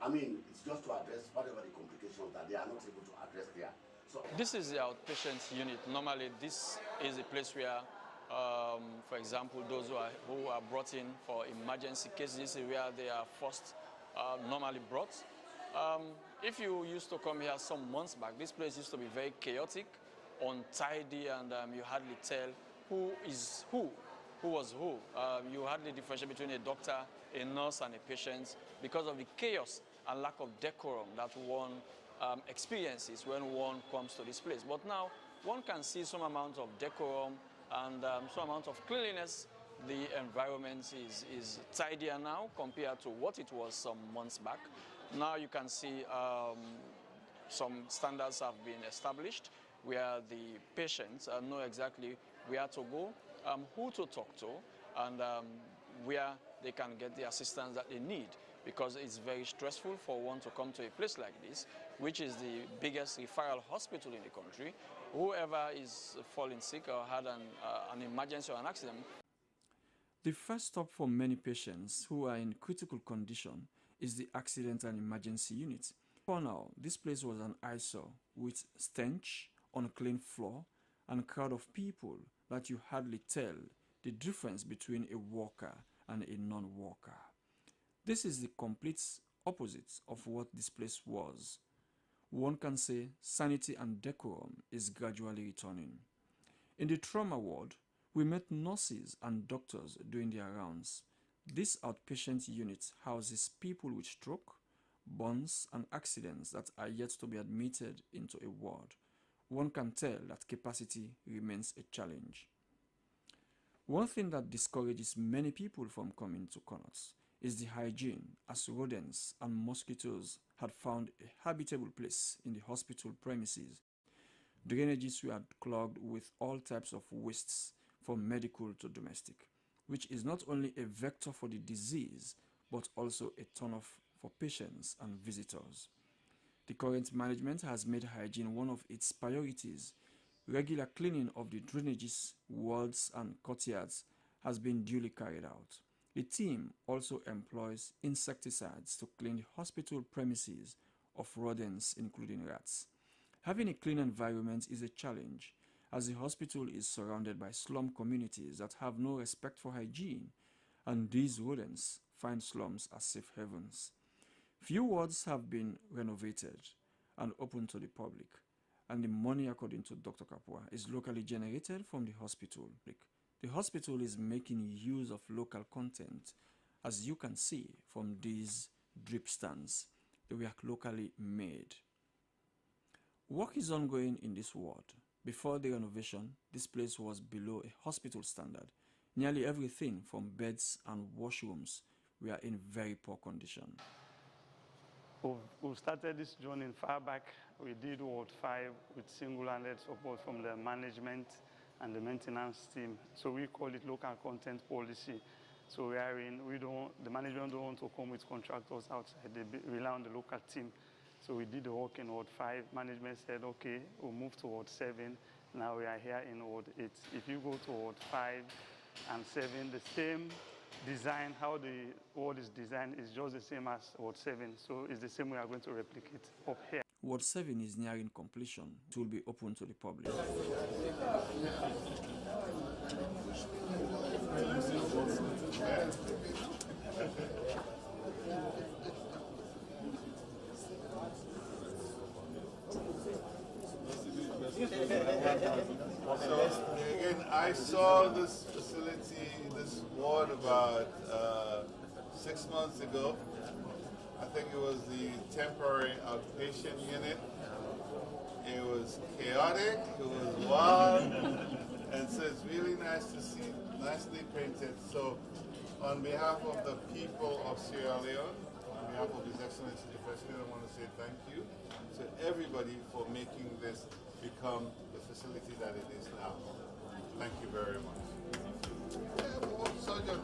I mean, it's just to address whatever the complications that they are not able to address there. So this is the outpatient unit. Normally, this is a place where, for example, those who are brought in for emergency cases, this is where they are first normally brought. If you used to come here some months back, this place used to be very chaotic, untidy, and you hardly tell who is who was who. You hardly differentiate between a doctor, a nurse, and a patient because of the chaos and lack of decorum that one experiences when one comes to this place. But now, one can see some amount of decorum and some amount of cleanliness. The environment is tidier now compared to what it was some months back. Now you can see some standards have been established where the patients know exactly where to go, who to talk to, and where they can get the assistance that they need, because it's very stressful for one to come to a place like this, which is the biggest referral hospital in the country. Whoever is falling sick or had an emergency or an accident. The first stop for many patients who are in critical condition is the accident and emergency unit. For now, this place was an eyesore with stench, unclean floor, and a crowd of people that you hardly tell the difference between a worker and a non-worker. This is the complete opposite of what this place was. One can say sanity and decorum is gradually returning. In the trauma ward, We met nurses and doctors doing their rounds. This outpatient unit houses people with stroke, burns, and accidents that are yet to be admitted into a ward. One can tell that capacity remains a challenge. One thing that discourages many people from coming to Connaught is the hygiene, as rodents and mosquitoes had found a habitable place in the hospital premises. Drainages were clogged with all types of wastes, from medical to domestic, which is not only a vector for the disease, but also a turn-off for patients and visitors. The current management has made hygiene one of its priorities. Regular cleaning of the drainages, wards, and courtyards has been duly carried out. The team also employs insecticides to clean the hospital premises of rodents, including rats. Having a clean environment is a challenge, as the hospital is surrounded by slum communities that have no respect for hygiene, and these rodents find slums as safe havens. Few wards have been renovated and open to the public, and the money, according to Dr. Kapua, is locally generated from the hospital. The hospital is making use of local content, as you can see from these drip stands. They were locally made. Work is ongoing in this ward. Before the renovation, this place was below a hospital standard. Nearly everything from beds and washrooms were in very poor condition. We've started this journey far back. We did Ward 5 with single-handed support from the management and the maintenance team. So we call it local content policy. So the management don't want to come with contractors outside. They rely on the local team. So we did the work in Ward 5. Management said, okay, we'll move to Ward 7. Now we are here in Ward 8. If you go to Ward 5 and 7, the same design, how the ward is designed is just the same as Ward 7. So it's the same we are going to replicate up here. Ward 7 is nearing completion. It will be open to the public. So again, I saw this facility, this ward about 6 months ago. I think it was the temporary outpatient unit. It was chaotic, it was wild, and so it's really nice to see, nicely painted. So on behalf of the people of Sierra Leone, on behalf of His Excellency the President, I want to say thank you to everybody for making this become the facility that it is now. Thank you very much. Sergeant,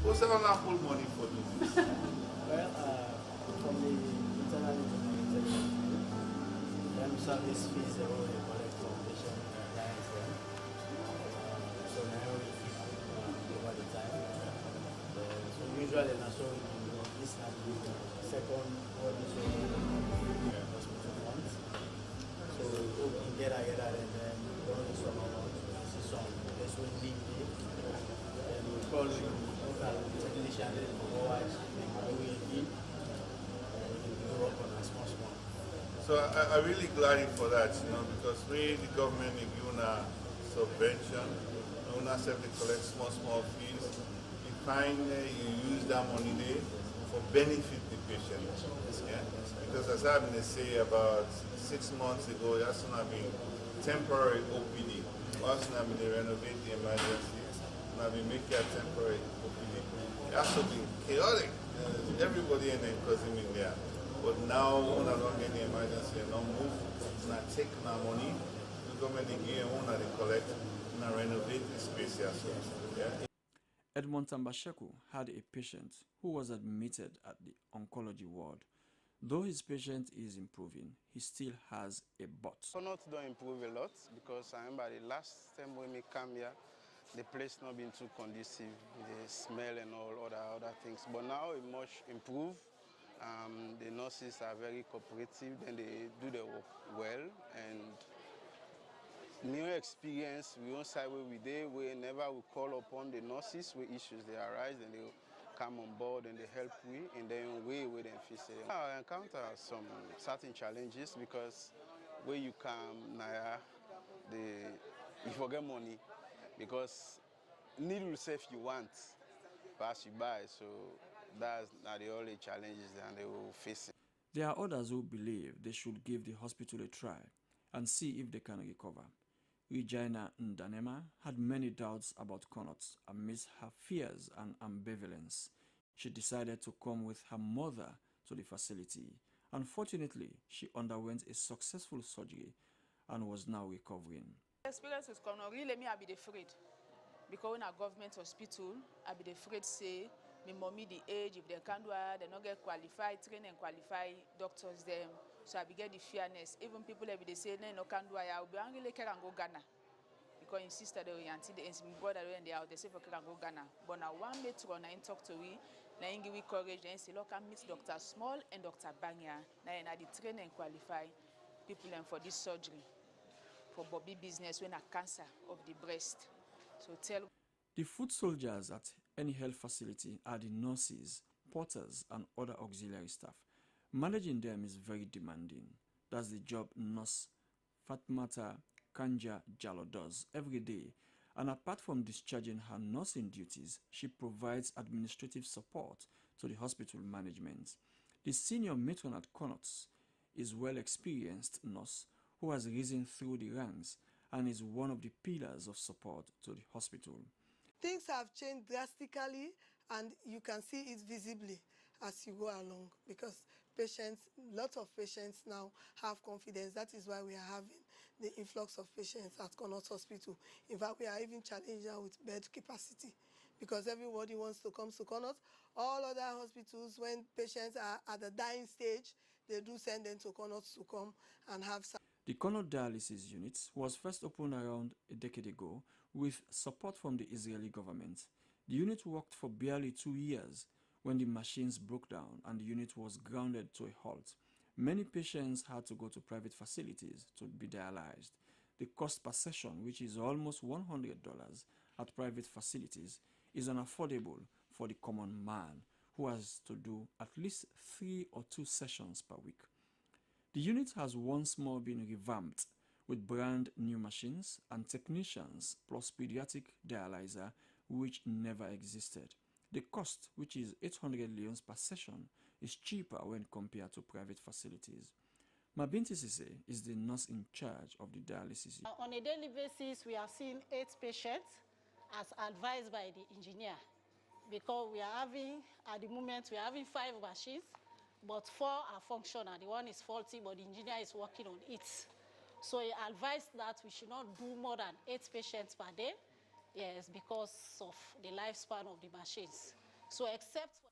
who's the one pull money for this? Well, from the internal information, service fees are all collect from patient clients there. So now over the time. So usually na so this na the second or this hospital funds. So we can get together and then go to some amount to see some. This will be and we call technician So I'm really glad for that, because we, the government, we give a subvention, we have to collect small fees. You find you use that money there for benefit the patient. Yeah? Because as I've been saying about 6 months ago, that's going to be temporary OPD. Once going to be renovate the emergency, going to be make it temporary OPD. It has to be chaotic. Everybody in there cousin in there. But now, when I don't get the emergency and don't move, it's not taking our money. The government, they give one, they collect, and renovate the space here. So Yeah? Edmond Tambasheku had a patient who was admitted at the oncology ward. Though his patient is improving, he still has a but. Connaught don't improve a lot because I remember the last time when we come here, the place not been too conducive, the smell and all other things. But now it much improved. The nurses are very cooperative, and they do their work well. And new experience, we don't say where we there, whenever we call upon the nurses, where issues they arise, and they come on board and they help we in their own way where they face it. I encounter some certain challenges because where you come, Naya, you forget money because needle safe you want, pass you buy. So that's not the only challenges that they will face. There are others who believe they should give the hospital a try and see if they can recover. Regina Ndanema had many doubts about Connaught amidst her fears and ambivalence. She decided to come with her mother to the facility. Unfortunately, she underwent a successful surgery and was now recovering. Experience with Connaught really me I be afraid because in a government hospital I be afraid say my mommy the age if they can't do it they not get qualified train and qualified doctors them. So I began the fearness. Even people every day say no can do I will be angry like and go Ghana. Because in sister they until the brother when they out they say for can go Ghana. But now one matron I talk to we, now give we courage and say look I meet Dr. Small and Dr. Banya. Now I the train and qualify people and for this surgery for Bobby business when a cancer of the breast. So tell the foot soldiers at any health facility are the nurses, porters and other auxiliary staff. Managing them is very demanding. That's the job nurse Fatmata Kanja Jallo does every day. And apart from discharging her nursing duties, she provides administrative support to the hospital management. The senior matron at Connaught is well-experienced nurse who has risen through the ranks and is one of the pillars of support to the hospital. Things have changed drastically and you can see it visibly as you go along because lots of patients now have confidence. That is why we are having the influx of patients at Connaught Hospital. In fact, we are even challenging with bed capacity because everybody wants to come to Connaught. All other hospitals, when patients are at the dying stage, they do send them to Connaught to come and have some. The Connaught dialysis unit was first opened around a decade ago with support from the Israeli government. The unit worked for barely 2 years when the machines broke down and the unit was grounded to a halt. Many patients had to go to private facilities to be dialyzed. The cost per session, which is almost $100 at private facilities, is unaffordable for the common man who has to do at least 3 or 2 sessions per week. The unit has once more been revamped with brand new machines and technicians plus pediatric dialyzer which never existed. The cost, which is 800 leons per session, is cheaper when compared to private facilities. Mabinti Sise is the nurse in charge of the dialysis. On a daily basis, we are seeing 8 patients as advised by the engineer because we are having, at the moment, we are having 5 machines, but 4 are functional. The one is faulty, but the engineer is working on it. So he advised that we should not do more than 8 patients per day. Yes, because of the lifespan of the machines. So except for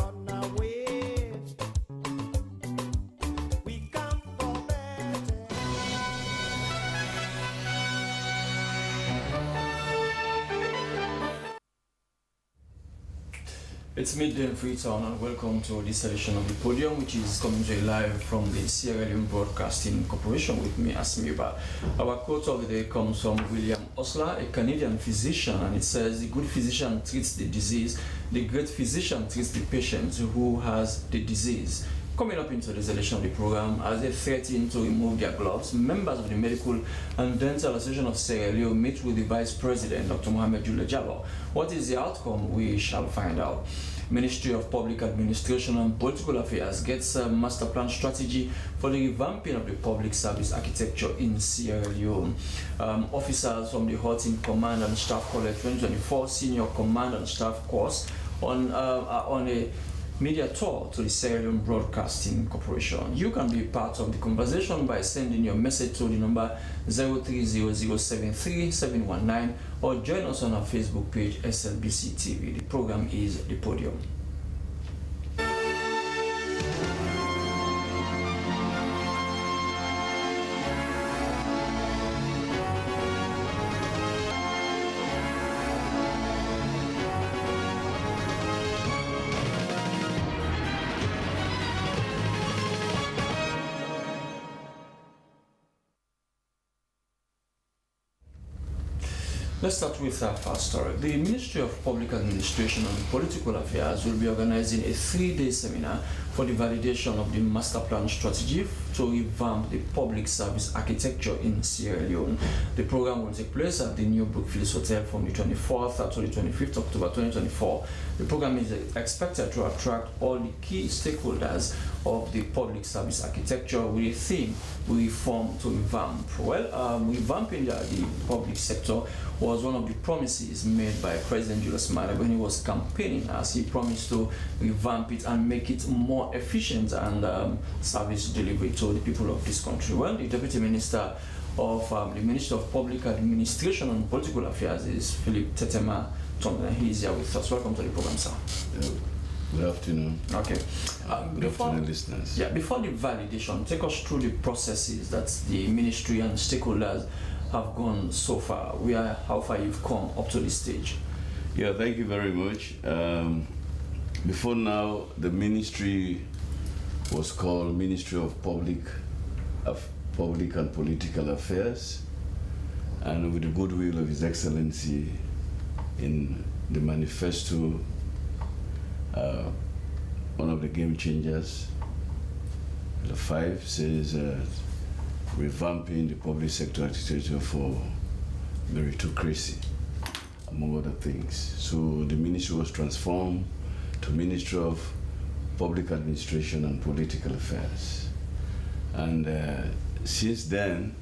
run away. We come for better. It's midday in Freetown, and welcome to this edition of the Podium, which is coming to you live from the Sierra Leone Broadcasting Corporation with me, Asmiba. Our quote of the day comes from William Osler, a Canadian physician, and it says, "The good physician treats the disease, the great physician treats the patient who has the disease." Coming up into this edition of the program, as they threaten to remove their gloves, members of the Medical and Dental Association of Sierra Leone meet with the Vice President, Dr. Mohamed Jule Jallo. What is the outcome? We shall find out. Ministry of Public Administration and Political Affairs gets a master plan strategy for the revamping of the public service architecture in Sierra Leone. Officers from the Horton Command and Staff College 2024 Senior Command and Staff course on a media tour to the Sierra Leone Broadcasting Corporation. You can be part of the conversation by sending your message to the number 0300733719 or join us on our Facebook page, Slbc TV. The program is The Podium. Let's start with our first story. The Ministry of Public Administration and Political Affairs will be organizing a 3-day seminar for the validation of the master plan strategy to revamp the public service architecture in Sierra Leone. The program will take place at the New Brookfield Hotel from the 24th to the 25th October 2024. The program is expected to attract all the key stakeholders of the public service architecture with a theme, reform to revamp. Well, revamping the public sector was one of the promises made by President Julius Maada when he was campaigning, as he promised to revamp it and make it more efficient and service delivery to the people of this country. Well, the Deputy Minister of the Ministry of Public Administration and Political Affairs is Philip Tetema. He is here with us. Welcome to the program, sir. Good afternoon. Okay. Good afternoon, listeners. Yeah, before the validation, take us through the processes that the ministry and stakeholders have gone so far. How far you've come up to this stage. Yeah, thank you very much. Before now, the ministry was called Ministry of Public and Political Affairs, and with the goodwill of His Excellency in the manifesto, one of the game changers, the 5 says revamping the public sector architecture for meritocracy, among other things. So the ministry was transformed to Ministry of Public Administration and Political Affairs. And since then,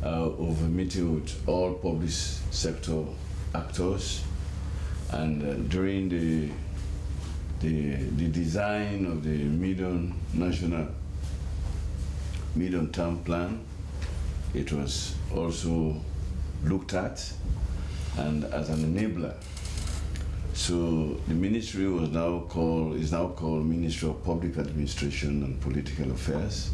over meeting with all public sector actors, and during the design of the medium-term plan, it was also looked at and as an enabler. So the ministry is now called Ministry of Public Administration and Political Affairs,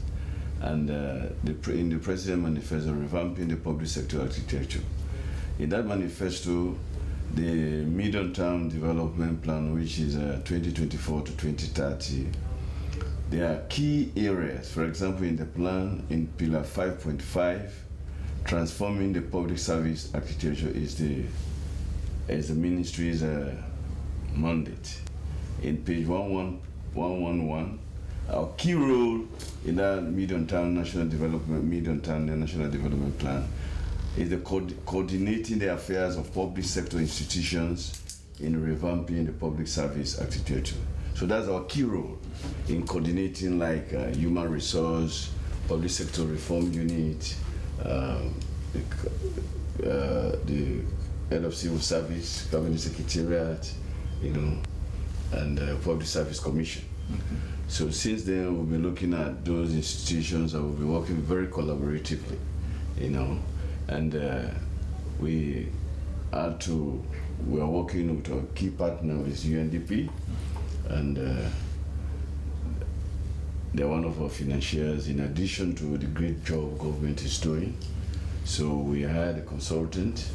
and in the President Manifesto, revamping the public sector architecture. In that manifesto, the medium-term development plan, which is 2024 to 2030, there are key areas. For example, in the plan, in Pillar 5.5, transforming the public service architecture is the ministry's mandate. In page 111, our key role in that medium-term national development plan is the coordinating the affairs of public sector institutions in revamping the public service architecture. So that's our key role in coordinating, like human resource, public sector reform unit, the head of civil service, cabinet secretariat, and public service commission. Mm-hmm. So since then, we'll be looking at those institutions and we'll be working very collaboratively, and we are working with our key partner is UNDP, and they're one of our financiers in addition to the great job government is doing. So we hired a consultant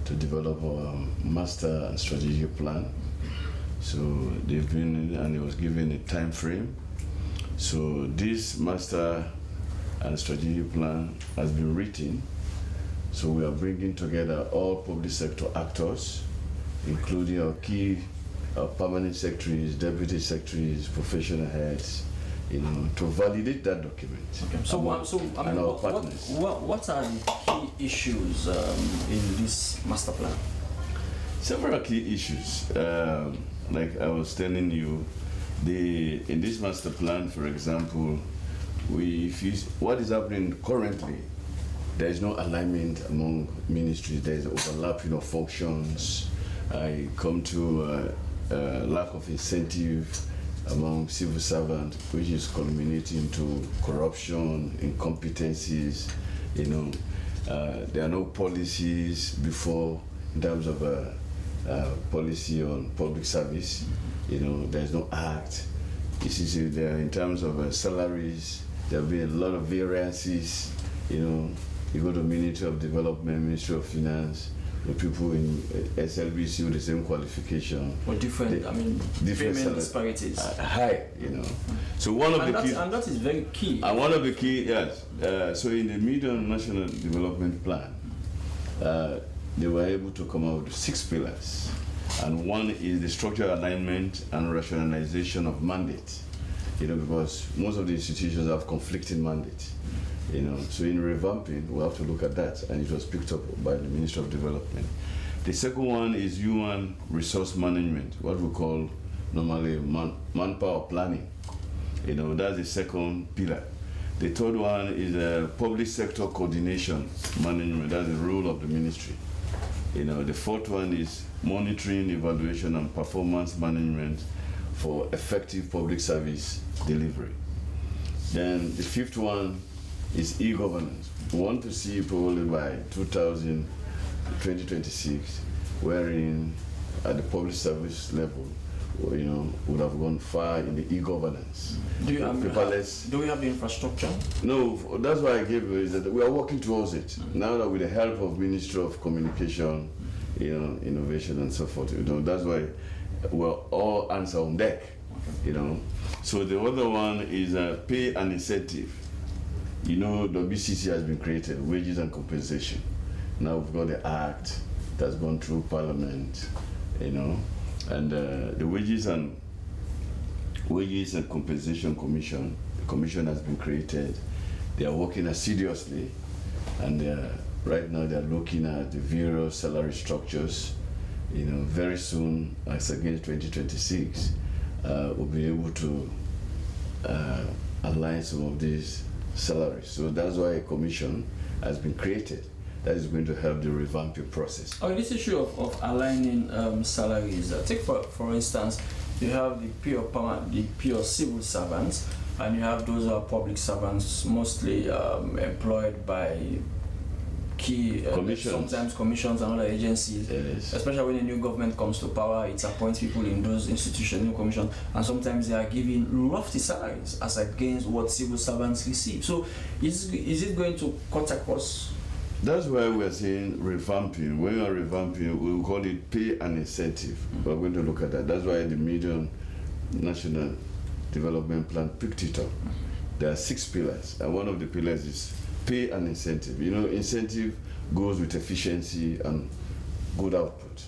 to develop our master and strategic plan. So they've been, and it was given a time frame. So this master and strategic plan has been written. So we are bringing together all public sector actors, including our key permanent secretaries, deputy secretaries, professional heads, to validate that document. Okay. So, and our partners. What are the key issues in this master plan? Several key issues. Like I was telling you, in this master plan, for example, what is happening currently, there is no alignment among ministries. There is overlapping of functions. I come to lack of incentive among civil servants, which is culminating to corruption, incompetencies. There are no policies before in terms of policy on public service. There's no act. In terms of salaries, there have been a lot of variances. You go to Ministry of Development, Ministry of Finance, the people in SLBC with the same qualification. Or different payment disparities. High, So one of the key... And that is very key. And one of the key, yes. So in the Medium National Development Plan, they were able to come out with 6 pillars. And one is the structural alignment and rationalization of mandates. Because most of the institutions have conflicting mandates. So in revamping, we have to look at that, and it was picked up by the Ministry of Development. The second one is human resource management, what we call normally manpower planning. That's the second pillar. The third one is public sector coordination management. That's the role of the ministry. The fourth one is monitoring, evaluation, and performance management for effective public service delivery. Then the fifth one is e-governance. We want to see probably by 2026, wherein at the public service level, would have gone far in the e-governance. Do we have the infrastructure? No, that's why I gave you is that we are working towards it. Now that with the help of Ministry of Communication, innovation and so forth, that's why we're all hands on deck, So the other one is pay and incentive. The BCC has been created, wages and compensation. Now we've got the act that's gone through Parliament, and the wages and compensation commission. The commission has been created. They are working assiduously, and right now they're looking at the various salary structures. Very soon, as against 2026, we'll be able to align some of these salaries. So that's why a commission has been created that is going to help the revamping process. On this issue of aligning salaries, take for instance, you have the pure civil servants, and you have those who are public servants, mostly employed by key sometimes commissions and other agencies. Yes. Especially when a new government comes to power, it appoints people in those institutions, new commissions, and sometimes they are given lofty salaries as against what civil servants receive. So is it going to cut across? That's why we're saying revamping. When we are revamping, we'll call it pay and incentive. We're going to look at that. That's why the Medium National Development Plan picked it up. There are 6 pillars, and one of the pillars is pay and incentive. Incentive goes with efficiency and good output.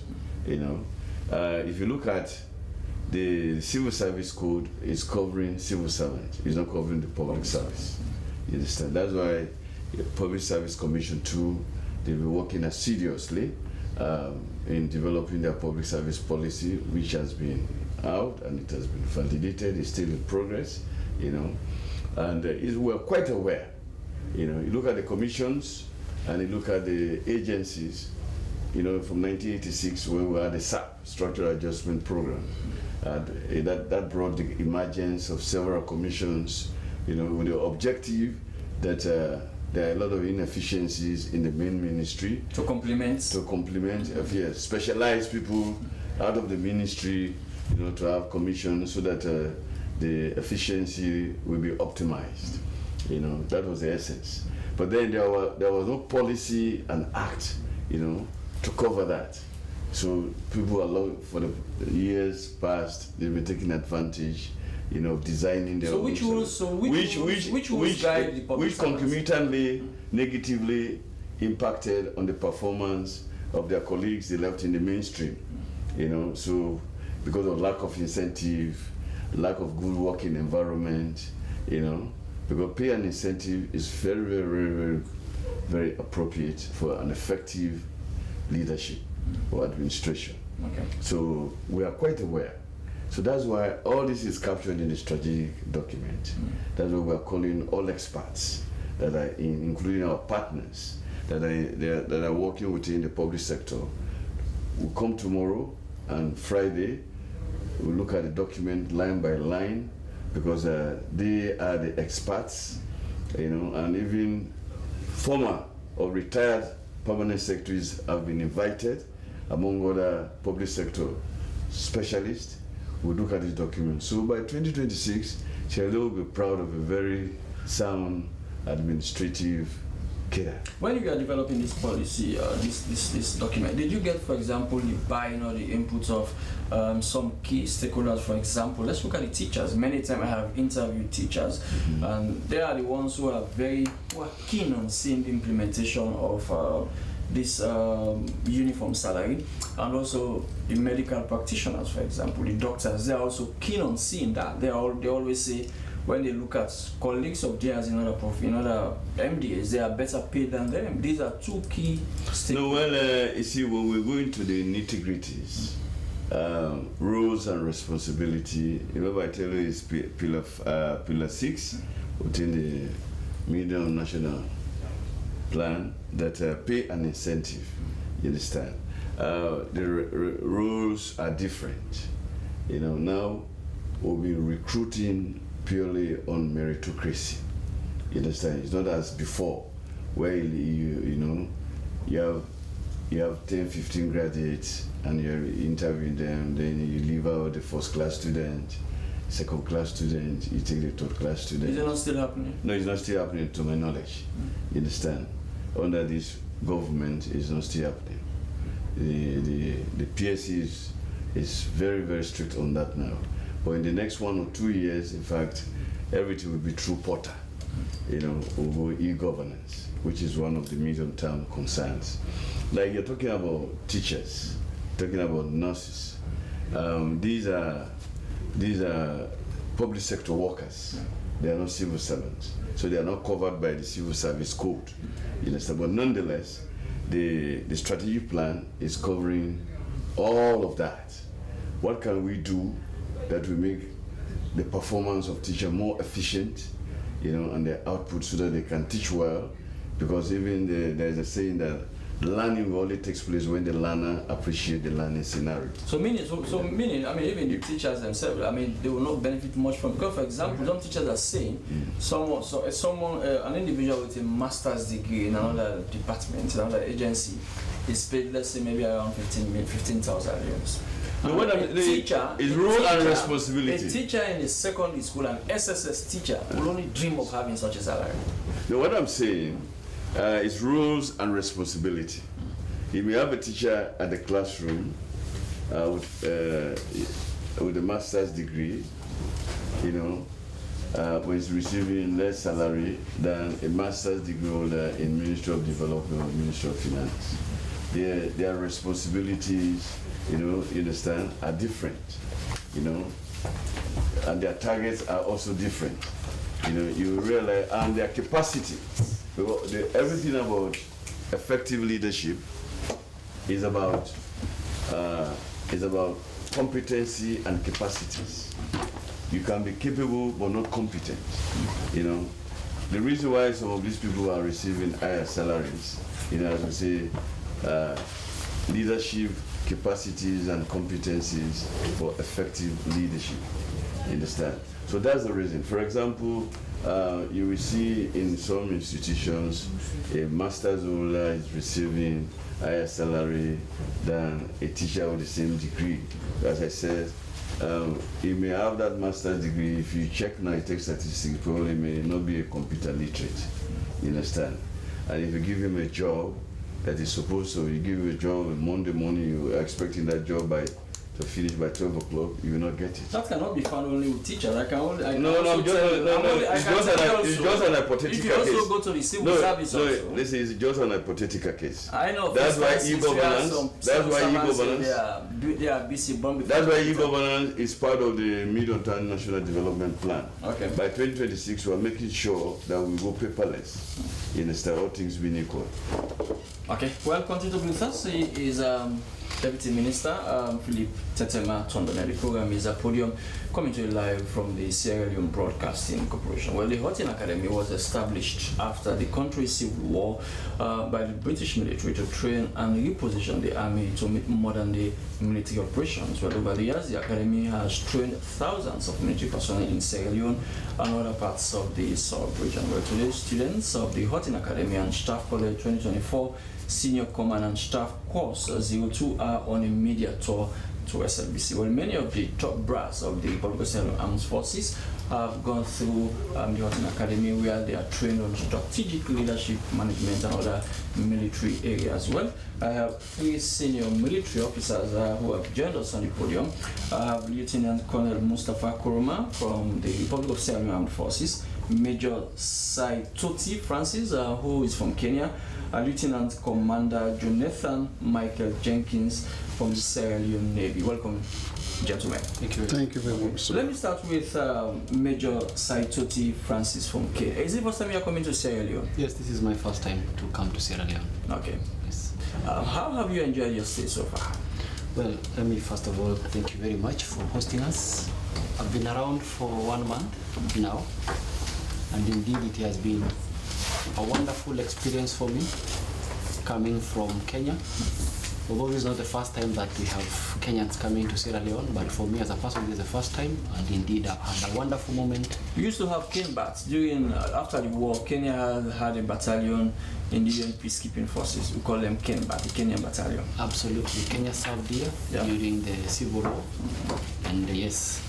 If you look at the civil service code, it's covering civil servants. It's not covering the public service. You understand? That's why Public Service Commission 2, they'll be working assiduously in developing their public service policy, which has been out and it has been validated. It's still in progress, and we're quite aware. You look at the commissions and you look at the agencies, from 1986 when we had the SAP, Structural Adjustment Program. That brought the emergence of several commissions, with the objective that there are a lot of inefficiencies in the main ministry. To complement, specialized people out of the ministry to have commission so that the efficiency will be optimized. That was the essence. But then there was no policy and act, to cover that. So people for the years past, they've been taking advantage, of designing their which rules guide the public which concomitantly negatively impacted on the performance of their colleagues they left in the mainstream. So because of lack of incentive, lack of good working environment, because pay and incentive is very, very, very, very, very appropriate for an effective leadership or administration. Okay. So we are quite aware. So that's why all this is captured in the strategic document. That's why we are calling all experts that are including our partners that are working within the public sector. We'll come tomorrow and Friday. We'll look at the document line by line because they are the experts, and even former or retired permanent secretaries have been invited, among other public sector specialists. We'll look at this document. So by 2026, Sierra Leone will be proud of a very sound administrative care. When you are developing this policy, this document, did you get, for example, the buy-in or the inputs of some key stakeholders? For example, let's look at the teachers. Many times I have interviewed teachers, and they are the ones who are very keen on seeing the implementation of this uniform salary, and also the medical practitioners, for example, the doctors. They are also keen on seeing that. They always say, when they look at colleagues of theirs in other MDAs, they are better paid than them. These are two key stakeholders. No, well, you see, when we go into the nitty-gritties, roles and responsibility, remember I tell you it's pillar 6 within the medium national plan, that pay and incentive, you understand? The rules are different. Now we'll be recruiting purely on meritocracy. You understand? It's not as before, where you have 10, 15 graduates and you're interviewing them, then you leave out the first class student, second class student, you take the third class student. Is it not still happening? No, it's not still happening to my knowledge. You understand? Under this government, it's not still happening. The PSC is very, very strict on that now. But in the next 1 or 2 years, in fact, everything will be through portal, over e-governance, which is one of the medium-term concerns. Like you're talking about teachers, talking about nurses. These are public sector workers. They are not civil servants, so they are not covered by the civil service code. You understand? But nonetheless, the strategic plan is covering all of that. What can we do that will make the performance of teachers more efficient, and their output so that they can teach well? Because even there's a saying that learning only takes place when the learner appreciates the learning scenario. So meaning, even the teachers themselves, they will not benefit much from. Because, for example, some teachers are saying, an individual with a master's degree in another department, another agency, is paid, let's say, maybe around 15,000 euros. No, it's role and responsibility. A teacher in a secondary school, an SSS teacher, will only dream of having such a salary. No, what I'm saying is rules and responsibility. If we have a teacher at the classroom with a master's degree, when he's receiving less salary than a master's degree holder in Ministry of Development or Ministry of Finance, their responsibilities, you understand, are different, and their targets are also different. You realize, and their capacity. Everything about effective leadership is about competency and capacities. You can be capable but not competent. The reason why some of these people are receiving higher salaries, as we say, leadership capacities and competencies for effective leadership. You understand? So that's the reason. For example, you will see in some institutions a master's holder is receiving higher salary than a teacher with the same degree. As I said, He may have that master's degree. If you check now, he takes statistics, probably may not be a computer literate. You understand? And if you give him a job that is supposed to, you give him a job on Monday morning, you're expecting that job to finish by 12 o'clock, you will not get it. That cannot be found only with teachers. It's just an hypothetical case. If you also go to the civil service also. Listen, it's just an hypothetical case. I know. That's why e-governance. That's why e-governance. They are busy bombing. That's why e-governance is part of the Medium-Term National Development Plan. Okay. By 2026, we are making sure that we go paperless. Instead of things being equal. Okay. Well, continue to be with us. He is Deputy Minister Philip Tetema Tondone. The program is a podium coming to you live from the Sierra Leone Broadcasting Corporation. Well, the Houghton Academy was established after the country's civil war by the British military to train and reposition the army to meet modern-day military operations. Well, over the years, the academy has trained thousands of military personnel in Sierra Leone and other parts of the South region. Well, today, students of the Houghton Academy and Staff College 2024 Senior Command and Staff Course 02 are on a media tour to SLBC. Well, many of the top brass of the Sierra Armed Forces have gone through the Houghton Academy, where they are trained on strategic leadership, management, and other military areas. Well, I have 3 senior military officers who have joined us on the podium. I have Lieutenant Colonel Mustafa Kuruma from the Republic of Sierra Leone Armed Forces, Major Saitoti Francis, who is from Kenya, Lieutenant Commander Jonathan Michael Jenkins from the Sierra Leone Navy. Welcome, gentlemen. Thank you. Thank you very much. So let me start with Major Saitoti Francis from Kenya. Is it the first time you are coming to Sierra Leone? Yes, this is my first time to come to Sierra Leone. Okay. Yes. How have you enjoyed your stay so far? Well, let me first of all thank you very much for hosting us. I've been around for 1 month now, and indeed it has been a wonderful experience for me coming from Kenya. Although this is not the first time that we have Kenyans coming to Sierra Leone, but for me as a person, this is the first time, and indeed I had a wonderful moment. We used to have Kenbats during, after the war. Kenya had a battalion in the UN peacekeeping forces. We call them Kenbat, the Kenyan battalion. Absolutely. Kenya served here during the civil war, and yes,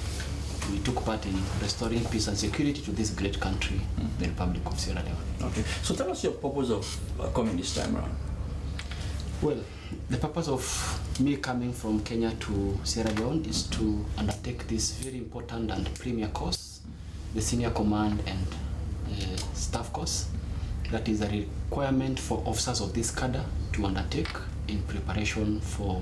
we took part in restoring peace and security to this great country, the Republic of Sierra Leone. Okay, so tell us your purpose of coming this time around. Well, the purpose of me coming from Kenya to Sierra Leone is to undertake this very important and premier course, the Senior Command and Staff course. That is a requirement for officers of this cadre to undertake in preparation for,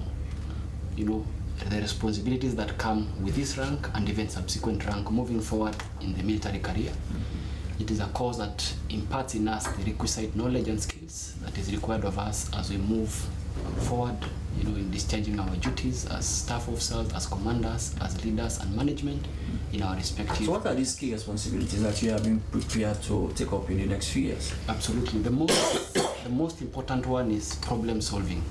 the responsibilities that come with this rank and even subsequent rank moving forward in the military career. It is a course that imparts in us the requisite knowledge and skills that is required of us as we move forward, in discharging our duties as staff officers, as commanders, as leaders and management in our respective... So what are these key responsibilities that you have been prepared to take up in the next few years? Absolutely. The most important one is problem solving.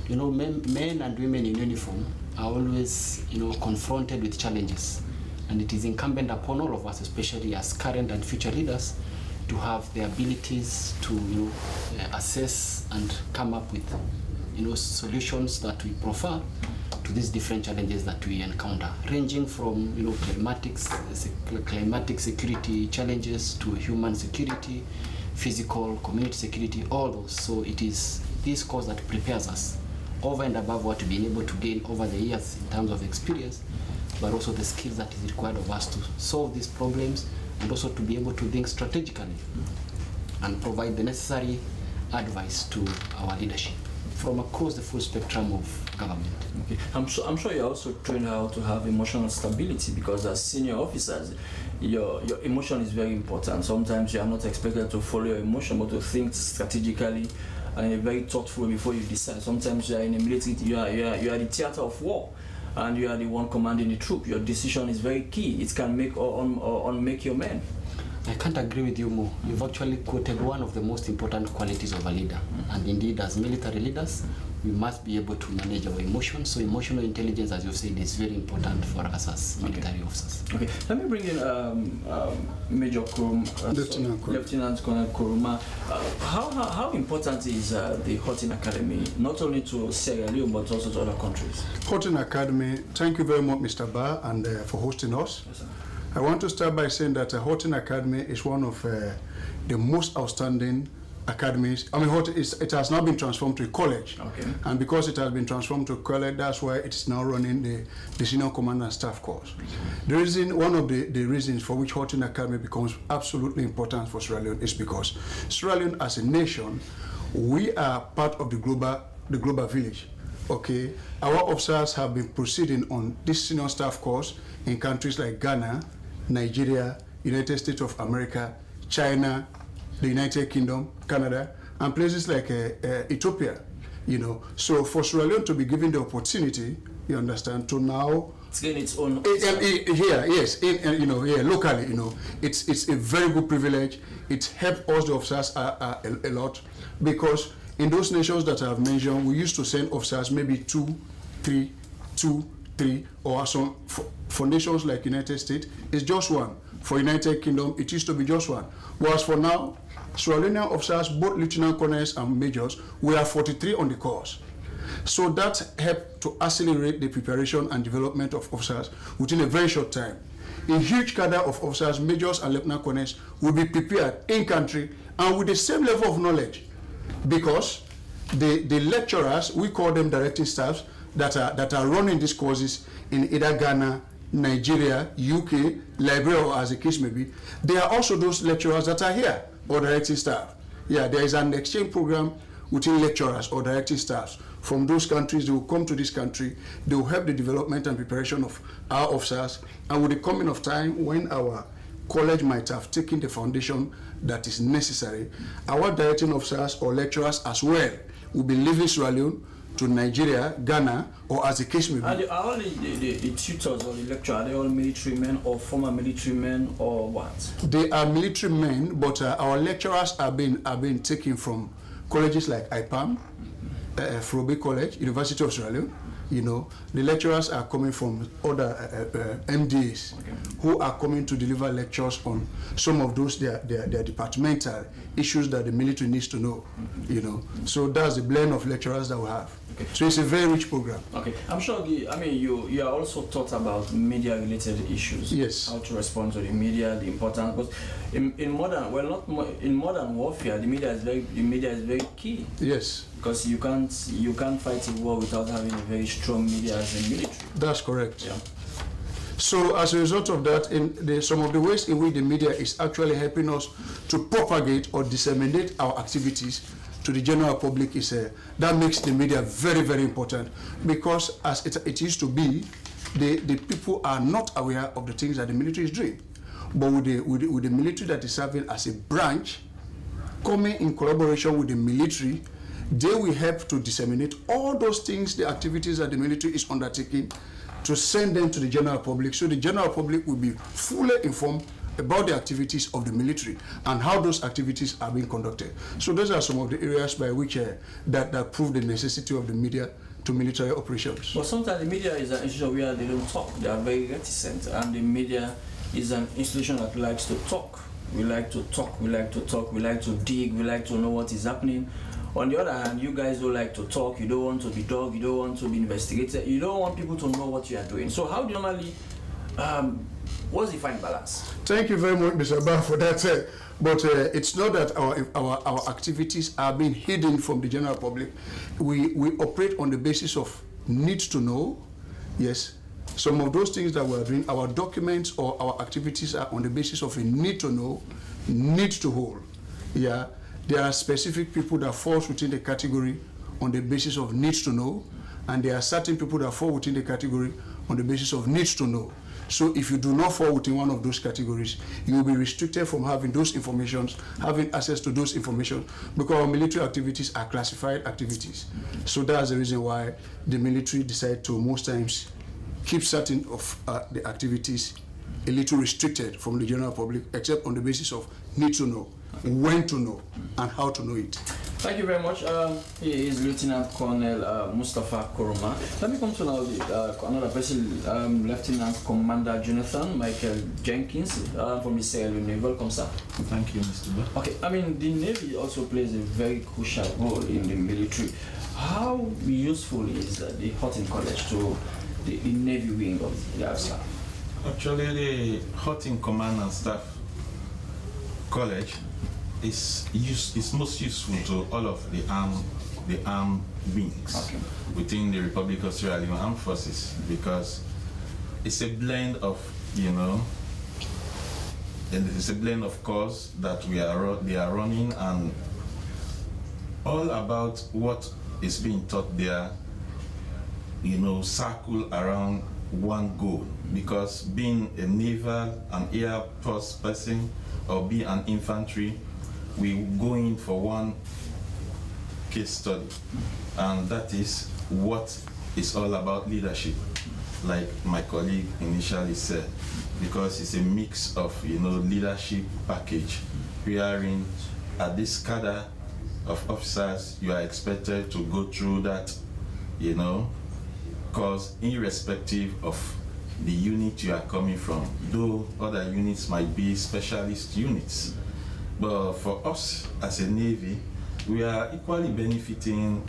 Men and women in uniform are always, confronted with challenges. And it is incumbent upon all of us, especially as current and future leaders, to have the abilities to, assess and come up with, solutions that we prefer to these different challenges that we encounter, ranging from, climatic security challenges to human security, physical, community security, all those. So it is this course that prepares us over and above what we've been able to gain over the years in terms of experience, but also the skills that is required of us to solve these problems and also to be able to think strategically and provide the necessary advice to our leadership from across the full spectrum of government. Okay. I'm sure you're also trained how to have emotional stability, because as senior officers, your emotion is very important. Sometimes you are not expected to follow your emotion, but to think strategically and in a very thoughtful way before you decide. Sometimes you are in a military, you are the theater of war, and you are the one commanding the troop. Your decision is very key. It can make or unmake your men. I can't agree with you more. You've actually quoted one of the most important qualities of a leader. And indeed, as military leaders, we must be able to manage our emotions. So emotional intelligence, as you said, is very important for us as military officers. Okay, let me bring in Major Lieutenant Colonel Kuruma. How important is the Horton Academy, not only to Sierra Leone, but also to other countries? Horton Academy, thank you very much, Mr. Ba, and for hosting us. Yes, sir. I want to start by saying that Horton Academy is one of the most outstanding academies. I mean, it has now been transformed to a college. Okay. And because it has been transformed to a college, that's why it's now running the Senior Command and Staff course. One of the reasons for which Horton Academy becomes absolutely important for Sierra Leone is because Sierra Leone as a nation, we are part of the global village. Okay, our officers have been proceeding on this senior staff course in countries like Ghana, Nigeria, United States of America, China, the United Kingdom, Canada, and places like Ethiopia. So for Sierra Leone to be given the opportunity, you understand, to now gain its own locally, it's a very good privilege. It helps us the officers a lot, because in those nations that I have mentioned, we used to send officers maybe 2, 3, or some. For nations like United States, it's just 1. For United Kingdom, it used to be just 1. Whereas for now, Sierra Leonean officers, both lieutenant colonels and majors, we are 43 on the course. So that helped to accelerate the preparation and development of officers within a very short time. A huge cadre of officers, majors and lieutenant colonels will be prepared in country and with the same level of knowledge, because the lecturers, we call them directing staffs, that are running these courses in either Ghana, Nigeria, UK, Liberia, or as the case may be, they are also those lecturers that are here, or directing staff. Yeah, there is an exchange program within lecturers or directing staffs from those countries. They will come to this country, they will help the development and preparation of our officers, and with the coming of time, when our college might have taken the foundation that is necessary, our directing officers or lecturers as well will be leaving Sierra Leone to Nigeria, Ghana, or as the case may be. Are all the tutors or the lecturers, are they all military men or former military men or what? They are military men, but our lecturers are being taken from colleges like IPAM, Frobe College, University of Sierra Leone. The lecturers are coming from other MDAs who are coming to deliver lectures on some of those their departmental issues that the military needs to know. So that's the blend of lecturers that we have. Okay. So it's a very rich program. Okay, I'm sure. You are also taught about media-related issues. Yes. How to respond to the media, the importance. Because in modern warfare, the media is very key. Yes. Because you can't fight a war without having a very strong media as a military. That's correct. Yeah. So as a result of that, some of the ways in which the media is actually helping us to propagate or disseminate our activities to the general public that makes the media very, very important, because as it used to be, the people are not aware of the things that the military is doing. But with the military that is serving as a branch, coming in collaboration with the military, they will help to disseminate all those things, the activities that the military is undertaking, to send them to the general public, so the general public will be fully informed about the activities of the military and how those activities are being conducted. So those are some of the areas by which that prove the necessity of the media to military operations. But sometimes the media is an institution where they don't talk. They are very reticent, and the media is an institution that likes to talk. We like to talk, we like to dig, we like to know what is happening. On the other hand, you guys don't like to talk, you don't want to be dogged, you don't want to be investigated, you don't want people to know what you are doing. So how do you normally, what's the fine balance? Thank you very much, Mr. Ba, for that. But it's not that our activities are being hidden from the general public. We operate on the basis of need to know. Yes, some of those things that we're doing, our documents or our activities are on the basis of a need to know, need to hold. Yeah. There are specific people that fall within the category on the basis of needs to know, and there are certain people that fall within the category on the basis of needs to know. So if you do not fall within one of those categories, you will be restricted from having those informations, having access to those information, because our military activities are classified activities. So that's the reason why the military decide to most times keep certain of the activities a little restricted from the general public, except on the basis of need to know, when to know, and how to know it. Thank you very much. He is Lieutenant Colonel Mustafa Koroma. Let me come to now another person, Lieutenant Commander Jonathan Michael Jenkins from the Sierra Leone. Welcome, sir. Thank you, Mr. Ba. Okay, I mean, the Navy also plays a very crucial role in the military. How useful is the Hutton College to the Navy wing of the AFSA? Actually, the Hutton Command and Staff College is most useful to all of the armed wings within the Republic of Sierra Leone Armed Forces, because it's a blend of, you know, and it's a blend of course that they are running, and all about what is being taught there, you know, circle around one goal. Because being a naval and air force person or be an infantry, we go in for one case study, and that is what is all about leadership, like my colleague initially said, because it's a mix of, you know, leadership package, wherein at this cadre of officers you are expected to go through that, you know, because irrespective of the unit you are coming from, though other units might be specialist units, but for us as a Navy, we are equally benefiting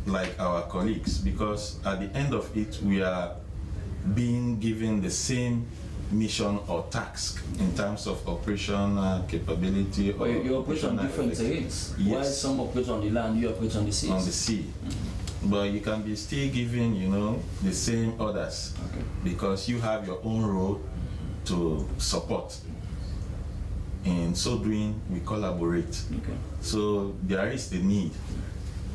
like our colleagues, because at the end of it, we are being given the same mission or task in terms of operational capability. Or you operate on different terrains. Yes. While some operate on the land, you operate on the sea. On the sea. But you can be still given, you know, the same orders, because you have your own role to support. In so doing, we collaborate. So there is the need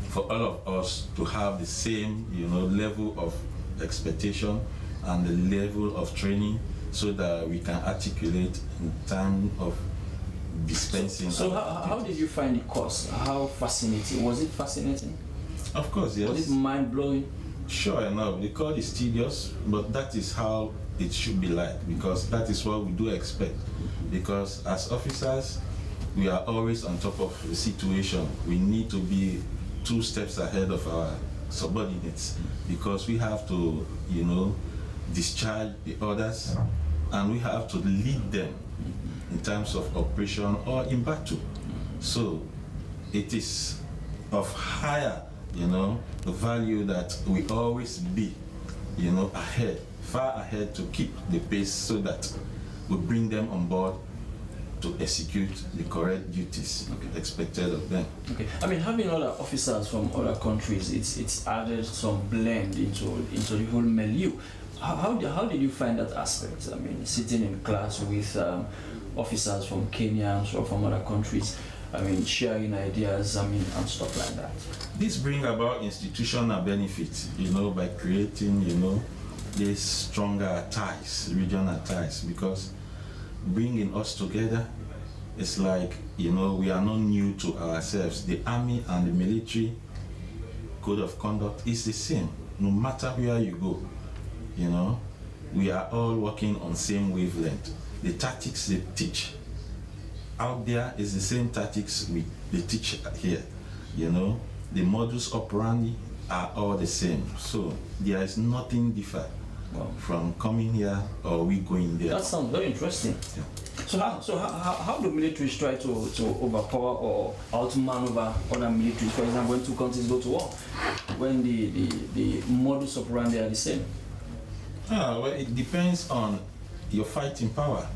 for all of us to have the same, you know, level of expectation and the level of training, so that we can articulate in time of dispensing. So how did you find the course? How fascinating? Was it fascinating? Of course, yes. Was it mind-blowing? Sure enough, the course is tedious, but that is how it should be like, because that is what we do expect. Because as officers, we are always on top of the situation. We need to be 2 steps ahead of our subordinates, because we have to, you know, discharge the orders, and we have to lead them in terms of operation or in battle. So it is of higher, you know, value that we always be, you know, ahead, far ahead, to keep the pace, so that we bring them on board to execute the correct duties expected of them. Okay. I mean, having other officers from other countries, it's added some blend into the whole milieu. How did you find that aspect? I mean, sitting in class with officers from Kenya or from other countries, I mean, sharing ideas, I mean, and stuff like that. This brings about institutional benefits, you know, by creating, you know, these stronger ties, regional ties, because bringing us together, it's like, you know, we are not new to ourselves. The army and the military code of conduct is the same, no matter where you go. You know, we are all working on same wavelength. The tactics they teach out there is the same tactics they teach here. You know, the modus operandi are all the same. So there is nothing different from coming here or we going there. That sounds very interesting. Yeah. So how do militaries try to overpower or outmaneuver other militaries? For example, when 2 countries go to war, when the modus operandi are the same? Well, it depends on your fighting power.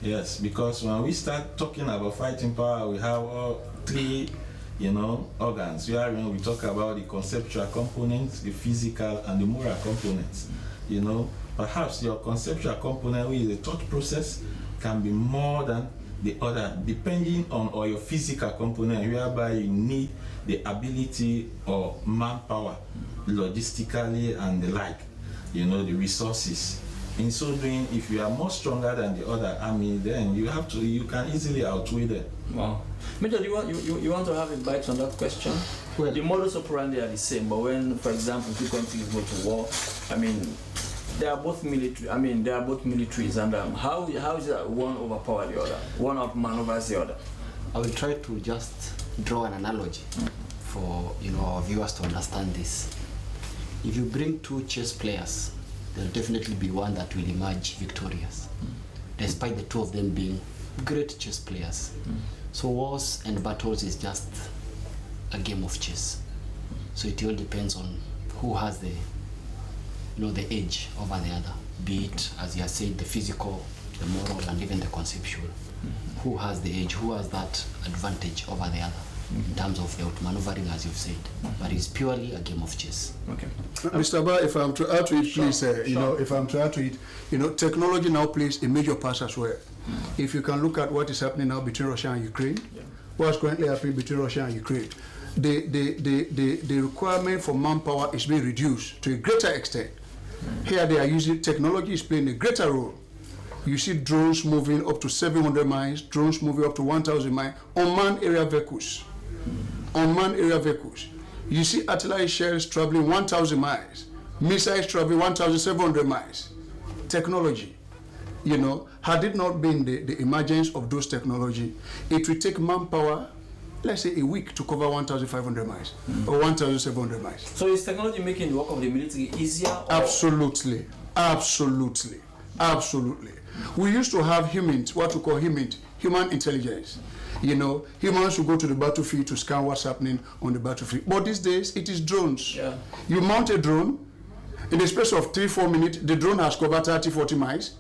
Yes, because when we start talking about fighting power, we have all 3, you know, organs. When we talk about the conceptual components, the physical and the moral components. You know, perhaps your conceptual component, which is the thought process, can be more than the other, depending on or your physical component, whereby you need the ability or manpower, logistically and the like, you know, the resources. In so doing, if you are more stronger than the other army, then you can easily outweigh them. Wow. Major, you want to have a bite on that question? Well, the modus operandi are the same, but when, for example, 2 countries go to war, I mean, they are both military. I mean, they are both militaries, and how is that one overpower the other? One outmaneuvers the other. I will try to just draw an analogy for our viewers to understand this. If you bring two chess players, there'll definitely be one that will emerge victorious, despite the two of them being great chess players. So wars and battles is just a game of chess. So it all depends on who has the edge over the other, be it, as you have said, the physical, the moral, and even the conceptual. Who has the edge, who has that advantage over the other in terms of the outmaneuvering, as you've said. But it's purely a game of chess. Okay. Mr. Ba, if I'm to add to it, please, if I'm to add to it, technology now plays a major part as well. If you can look at what is happening now between Russia and Ukraine, what's currently happening between Russia and Ukraine, the requirement for manpower is being reduced to a greater extent. Here they are using technology is playing a greater role. You see drones moving up to 700 miles, drones moving up to 1,000 miles, unmanned area vehicles. Unmanned area vehicles. You see artillery shells traveling 1,000 miles, missiles traveling 1,700 miles. Technology. Had it not been the emergence of those technology, it would take manpower, let's say a week, to cover 1,500 miles or 1,700 miles. So is technology making the work of the military easier? Absolutely. Absolutely. Absolutely. We used to have humans, what we call human intelligence. Humans will go to the battlefield to scan what's happening on the battlefield. But these days, it is drones. Yeah. You mount a drone, in the space of 3-4 minutes, the drone has covered 30-40 miles,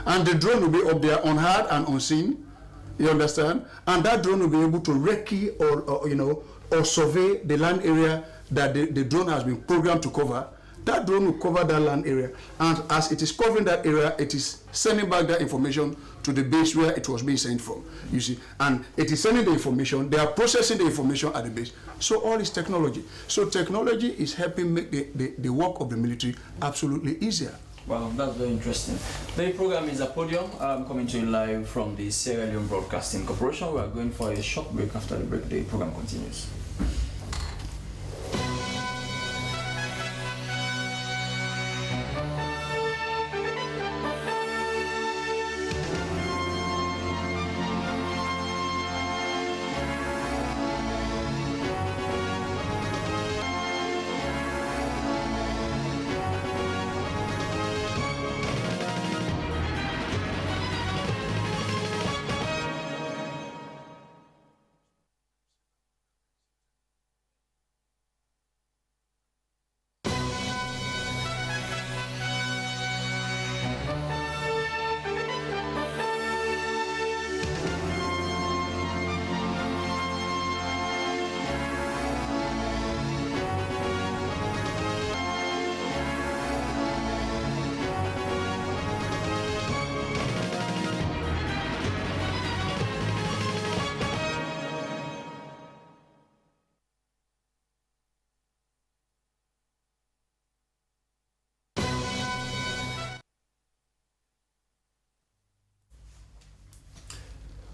and the drone will be up there unheard and unseen. You understand? And that drone will be able to recce or survey the land area that the drone has been programmed to cover. That drone will cover that land area, and as it is covering that area, it is sending back that information to the base where it was being sent from, you see. And it is sending the information, they are processing the information at the base. So all is technology. So technology is helping make the work of the military absolutely easier. Wow, that's very interesting. The program is a podium. I'm coming to you live from the Sierra Leone Broadcasting Corporation. We are going for a short break. After the break, the program continues.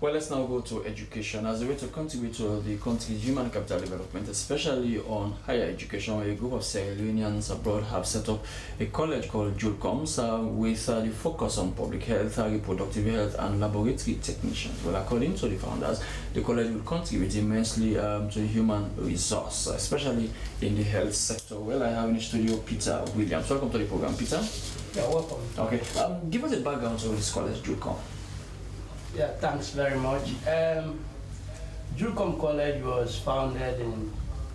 Well, let's now go to education as a way to contribute to the country's human capital development, especially on higher education, where a group of Sierra Leoneans abroad have set up a college called Julcoms with the focus on public health, reproductive health, and laboratory technicians. Well, according to the founders, the college will contribute immensely to the human resource, especially in the health sector. Well, I have in the studio Peter Williams. Welcome to the program, Peter. Yeah, welcome. Okay, give us a background to this college, Julcom. Yeah, thanks very much. Julcom College was founded in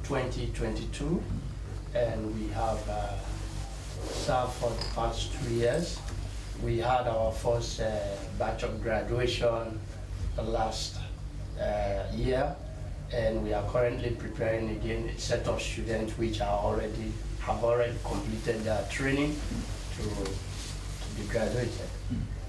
2022, and we have served for the past 2 years. We had our first batch of graduation last year, and we are currently preparing again a set of students which have already completed their training to be graduated.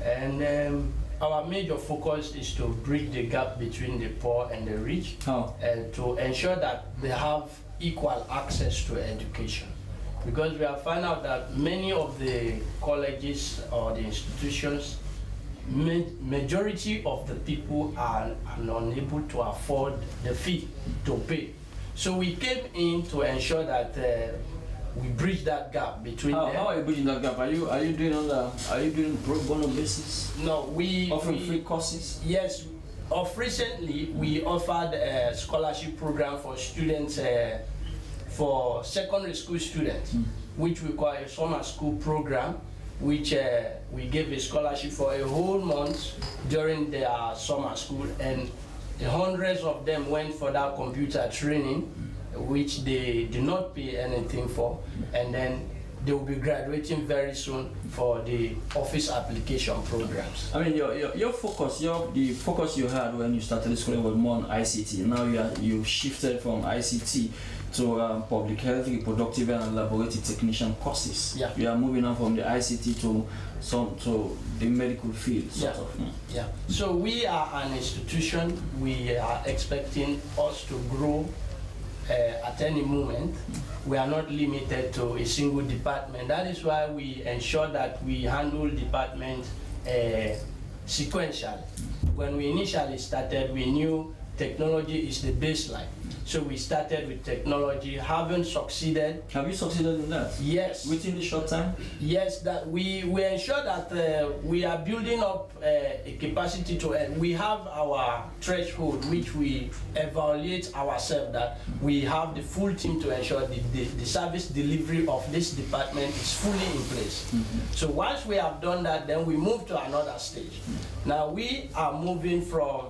And our major focus is to bridge the gap between the poor and the rich, and to ensure that they have equal access to education. Because we have found out that many of the colleges or the institutions, majority of the people are unable to afford the fee to pay. So we came in to ensure that we bridge that gap between them. How are you bridging that gap? Are you doing pro bono basis? No, we offering free courses. Yes, of recently, we offered a scholarship program for students, for secondary school students, which we call a summer school program, which we gave a scholarship for a whole month during their summer school, and hundreds of them went for that computer training, which they did not pay anything for, and then they will be graduating very soon for the office application programs. I mean, your focus, the focus you had when you started schooling was more on ICT. Now you shifted from ICT to public health, reproductive and laboratory technician courses. Yeah. You are moving on from the ICT to the medical field, sort of. Yeah. So we are an institution. We are expecting us to grow at any moment. We are not limited to a single department. That is why we ensure that we handle departments sequentially. When we initially started, we knew technology is the baseline. So we started with technology, haven't succeeded. Have you succeeded in that? Yes. Within the short time? Yes, that we ensure that we are building up a capacity to, we have our threshold, which we evaluate ourselves, that we have the full team to ensure the service delivery of this department is fully in place. So once we have done that, then we move to another stage. Now we are moving from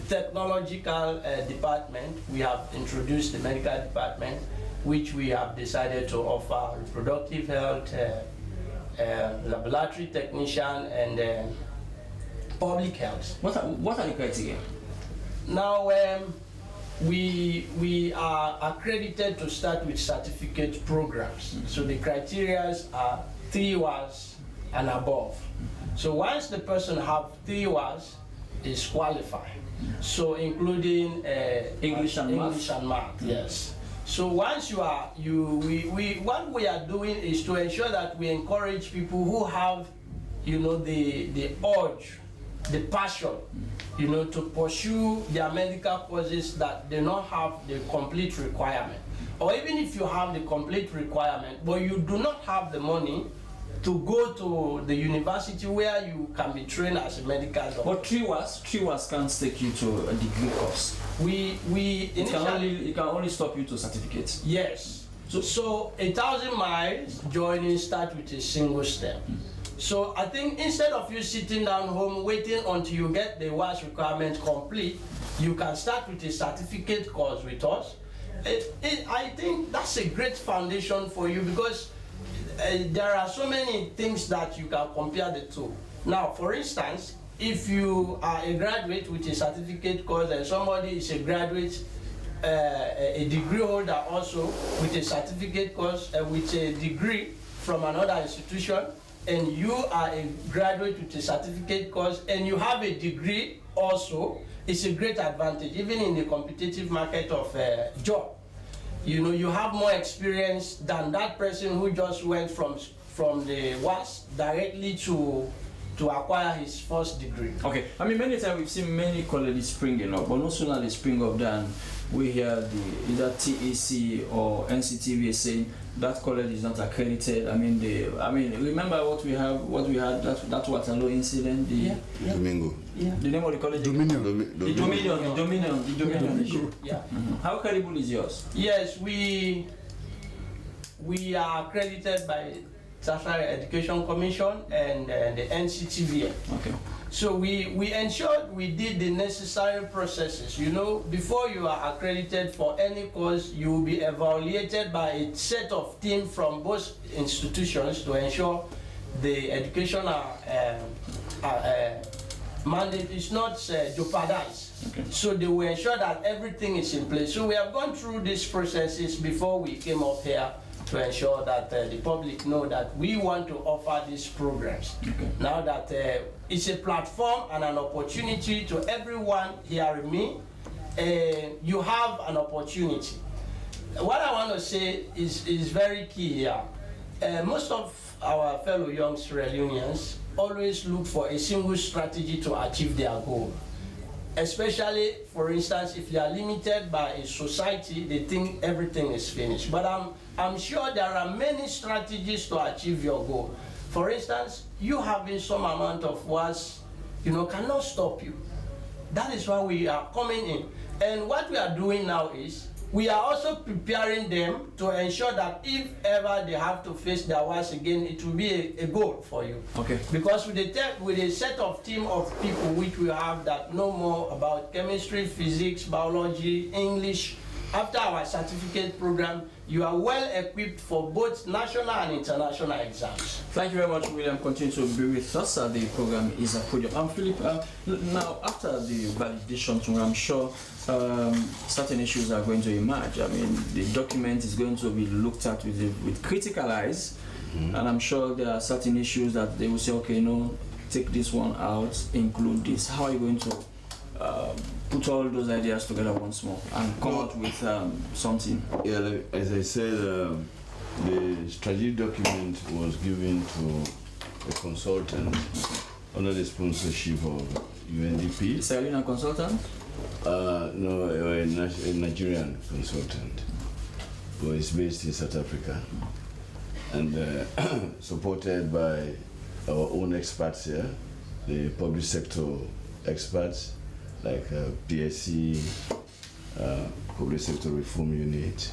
the technological department. We have introduced the medical department, which we have decided to offer reproductive health, laboratory technician, and public health. What are the criteria? Now, we are accredited to start with certificate programs. So the criteria are 3 hours and above. So once the person have 3 hours, is qualified. So including English and math. Yes. So once what we are doing is to ensure that we encourage people who have, the urge, the passion, to pursue their medical courses that do not have the complete requirement. Or even if you have the complete requirement, but you do not have the money to go to the university where you can be trained as a medical doctor. But 3 hours can't take you to a degree course. It can only stop you to certificate. Yes. So 1,000 miles joining start with a single step. So I think instead of you sitting down home waiting until you get the WAS requirement complete, you can start with a certificate course with us. I think that's a great foundation for you, because there are so many things that you can compare the two. Now, for instance, if you are a graduate with a certificate course and somebody is a graduate, a degree holder also with a certificate course, with a degree from another institution, and you are a graduate with a certificate course and you have a degree also, it's a great advantage, even in the competitive market of job. You have more experience than that person who just went from the WAS directly to acquire his first degree. Okay, I mean, many times we've seen many colleges springing up, but no sooner they spring up than we hear either TEC or NCTV saying that college is not accredited. I mean, remember what we had, that Waterloo incident, Domingo. Yeah. The name of the college? Dominion. The Dominion issue. Yeah. How credible is yours? Yes, we are accredited by Tertiary Education Commission and the NCTV. Okay. So we ensured we did the necessary processes. Before you are accredited for any course, you will be evaluated by a set of teams from both institutions to ensure the education mandate is not jeopardized. Okay. So they will ensure that everything is in place. So we have gone through these processes before we came up here to ensure that the public know that we want to offer these programs. Okay. Now that it's a platform and an opportunity to everyone hearing me, you have an opportunity. What I want to say is very key here. Most of our fellow young Sierra Leoneans always look for a single strategy to achieve their goal. Especially, for instance, if they are limited by a society, they think everything is finished. But I'm sure there are many strategies to achieve your goal. For instance, you having some amount of WAS, cannot stop you. That is why we are coming in. And what we are doing now is, we are also preparing them to ensure that if ever they have to face their wives again, it will be a goal for you. Okay. Because with a set of team of people which we have that know more about chemistry, physics, biology, English, after our certificate program, you are well equipped for both national and international exams. Thank you very much, William. Continue to be with us. The program is a project. Philip, now after the validation, I'm sure certain issues are going to emerge. I mean, the document is going to be looked at with critical eyes, and I'm sure there are certain issues that they will say, okay, no, take this one out, include this. How are you going to put all those ideas together once more and come out with something? Yeah, like, as I said, the strategic document was given to a consultant under the sponsorship of UNDP. Is Sierra Leone a consultant? No, a Nigerian consultant who is based in South Africa and supported by our own experts here, the public sector experts like PSC, Public Sector Reform Unit.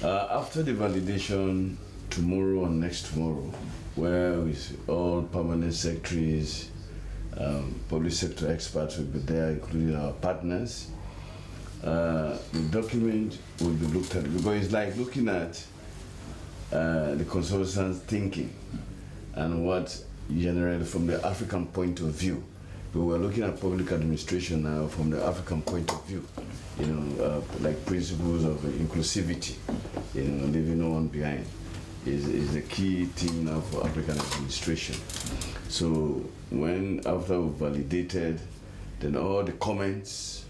After the validation tomorrow and next tomorrow, where with all permanent secretaries, public sector experts will be there, including our partners. The document will be looked at because it's like looking at the consultants' thinking and what generally from the African point of view. But we're looking at public administration now from the African point of view, like principles of inclusivity, leaving no one behind is a key thing now for African administration. So when after we've validated, then all the comments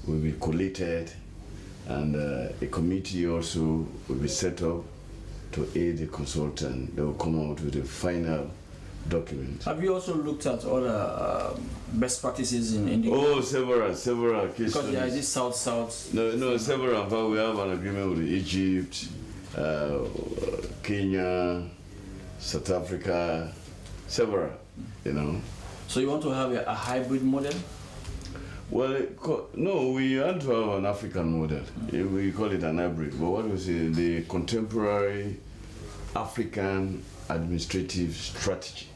will be collated and a committee also will be set up to aid the consultant. They will come out with a final document. Have you also looked at other best practices in the... Oh, several cases. Because there is this South. No, several. But we have an agreement with Egypt, Kenya, South Africa, several, So you want to have a hybrid model? Well, no, we want to have an African model. We call it an hybrid. But what we say, the contemporary African administrative strategy,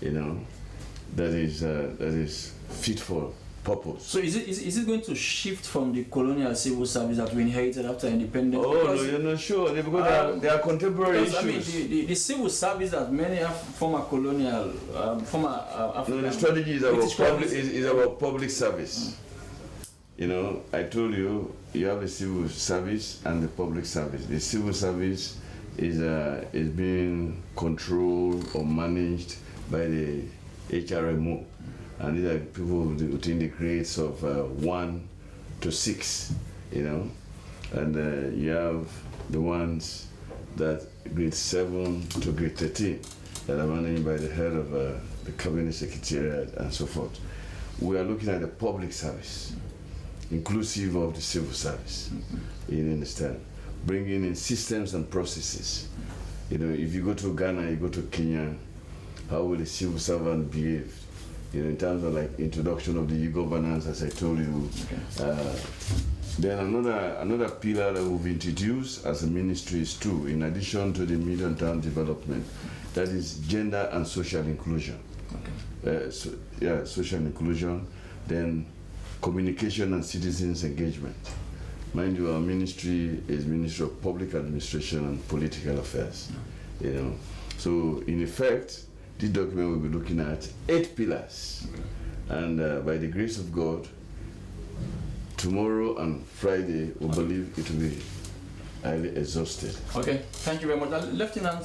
that is fit for purpose. So is it going to shift from the colonial civil service that we inherited after independence? Oh, because, no, you're not sure. Because they are contemporary issues. I mean, the civil service that many former colonial, African... No, the strategy is about public service. I told you, you have a civil service and the public service. The civil service is being controlled or managed by the HRMO. And these are people within the grades of 1 to 6, and you have the ones that grade 7 to grade 13 that are managed by the head of the cabinet secretariat and so forth. We are looking at the public service, inclusive of the civil service, you understand? Bringing in systems and processes. If you go to Ghana, you go to Kenya, how will the civil servant behave? In terms of like introduction of the e-governance, as I told you. Okay. Then another pillar that we've introduced as a ministry is too, in addition to the medium-term development, that is gender and social inclusion. Okay. Social inclusion. Then communication and citizens engagement. Mind you, our ministry is Ministry of Public Administration and Political Affairs. So in effect, this document will be looking at 8 pillars, and by the grace of God, tomorrow and Friday, we believe it will be highly exhausted. Okay, thank you very much. Lieutenant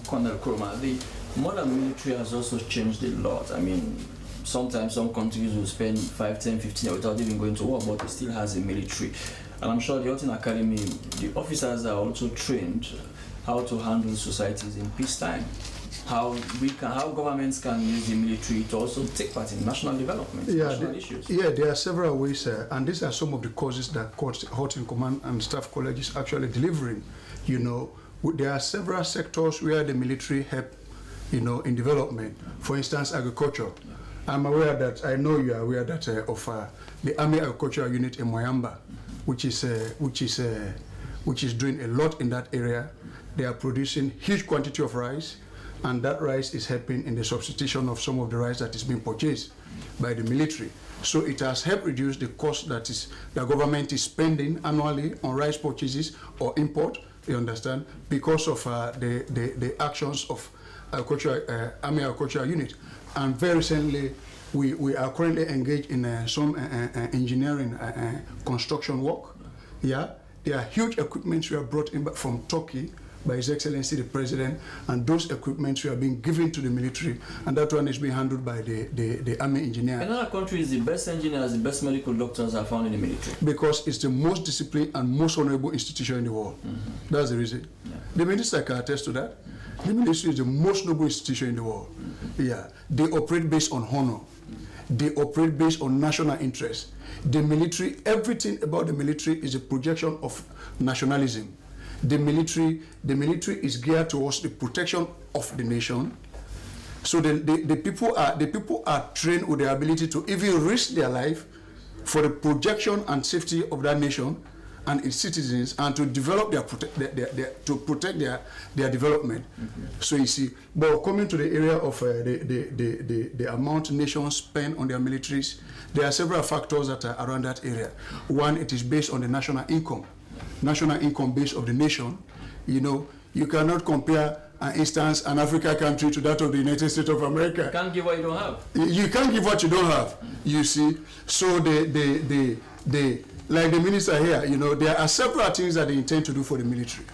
Colonel Kuroma, the modern military has also changed a lot. I mean, sometimes some countries will spend 5, 10, 15 years without even going to war, but it still has a military. And I'm sure the Hilton Academy, the officers are also trained how to handle societies in peacetime. How governments can use the military to also take part in national development, national issues. Yeah, there are several ways, and these are some of the courses that Hilton Command and Staff College is actually delivering. There are several sectors where the military help, in development. For instance, agriculture. I'm aware that, I know you are aware that of the Army Agricultural Unit in Moyamba, which is doing a lot in that area. They are producing huge quantity of rice, and that rice is helping in the substitution of some of the rice that is being purchased by the military. So it has helped reduce the cost that the government is spending annually on rice purchases or import, you understand, because of the actions of Army Agricultural Unit. And very recently, we are currently engaged in some engineering construction work. Yeah, there are huge equipments we have brought in from Turkey by His Excellency the President, and those equipments are being given to the military, and that one is being handled by the Army engineer. In other countries, the best engineers, the best medical doctors are found in the military. Because it's the most disciplined and most honorable institution in the world. That's the reason. Yeah. The minister can attest to that. The military is the most noble institution in the world. Yeah, they operate based on honor. They operate based on national interest. The military, everything about the military is a projection of nationalism. The military is geared towards the protection of the nation. So the people are trained with the ability to even risk their life for the protection and safety of that nation and its citizens, and to develop to protect their development. So you see, but coming to the area of the amount nations spend on their militaries, there are several factors that are around that area. One, it is based on the national income base of the nation. You know, you cannot compare, an instance, an African country to that of the United States of America. You can't give what you don't have. You can't give what you don't have. You see, so like the minister here, you know, there are several things that they intend to do for the military.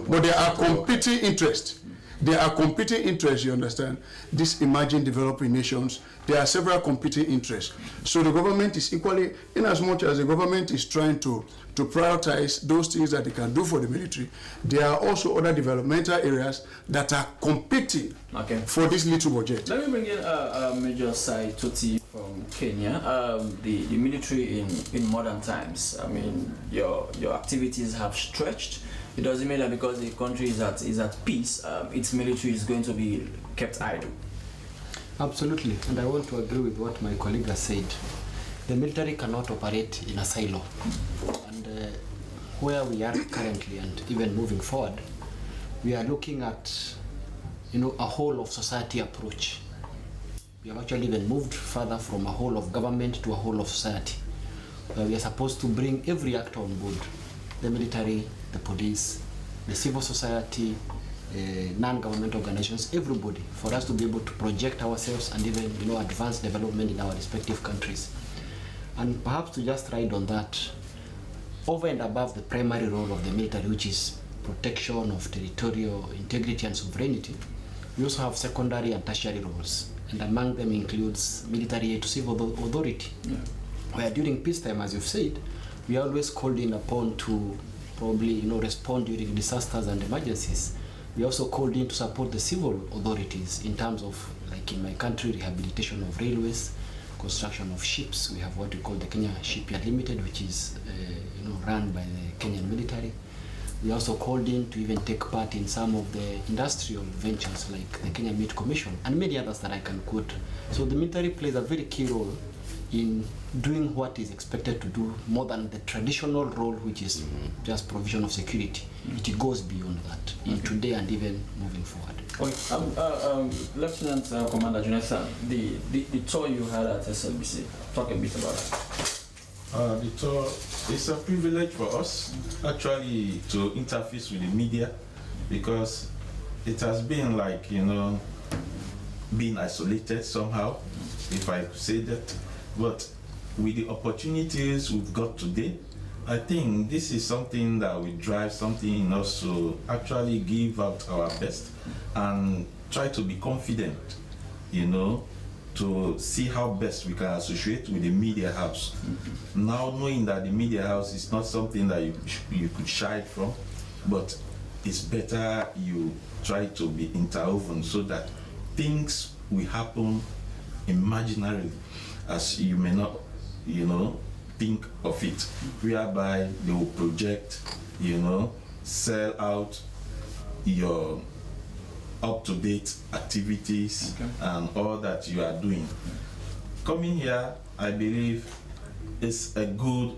But there are competing interests. There are competing interests, you understand? These emerging developing nations, there are several competing interests. So the government is equally, in as much as the government is trying to prioritize those things that they can do for the military, there are also other developmental areas that are competing for this little budget. Let me bring in Major Sai Toti from Kenya. The military in modern times, I mean, your activities have stretched. It doesn't mean that because the country is at peace, its military is going to be kept idle. Absolutely, and I want to agree with what my colleague has said. The military cannot operate in a silo. And where we are currently, and even moving forward, we are looking at, you know, a whole of society approach. We have actually even moved further from a whole of government to a whole of society. We are supposed to bring every actor on board: the military, the police, the civil society, non-government organizations, everybody, for us to be able to project ourselves and even, you know, advance development in our respective countries. And perhaps to just ride on that, over and above the primary role of the military, which is protection of territorial integrity and sovereignty, we also have secondary and tertiary roles, and among them includes military aid to civil authority, where during peacetime, as you've said, we are always called in upon to probably, you know, respond during disasters and emergencies. We also called in to support the civil authorities in terms of, like in my country, rehabilitation of railways, construction of ships. We have what we call the Kenya Shipyard Limited, which is you know, run by the Kenyan military. We also called in to even take part in some of the industrial ventures like the Kenya Meat Commission and many others that I can quote. So the military plays a very key role in doing what is expected to do, more than the traditional role, which is just provision of security. It goes beyond that in today and even moving forward. Lieutenant Commander Jonathan, the tour you had at SLBC, talk a bit about that. The tour is a privilege for us actually to interface with the media, because it has been like, you know, being isolated somehow, if I say that. But with the opportunities we've got today, I think this is something that will drive something in us to actually give out our best and try to be confident, you know, to see how best we can associate with the media house. Now knowing that the media house is not something that you could shy from, but it's better you try to be interwoven so that things will happen imaginarily, as you may not, you know, think of it, whereby they will project, you know, sell out your up-to-date activities and all that you are doing. coming here, I believe, is a good,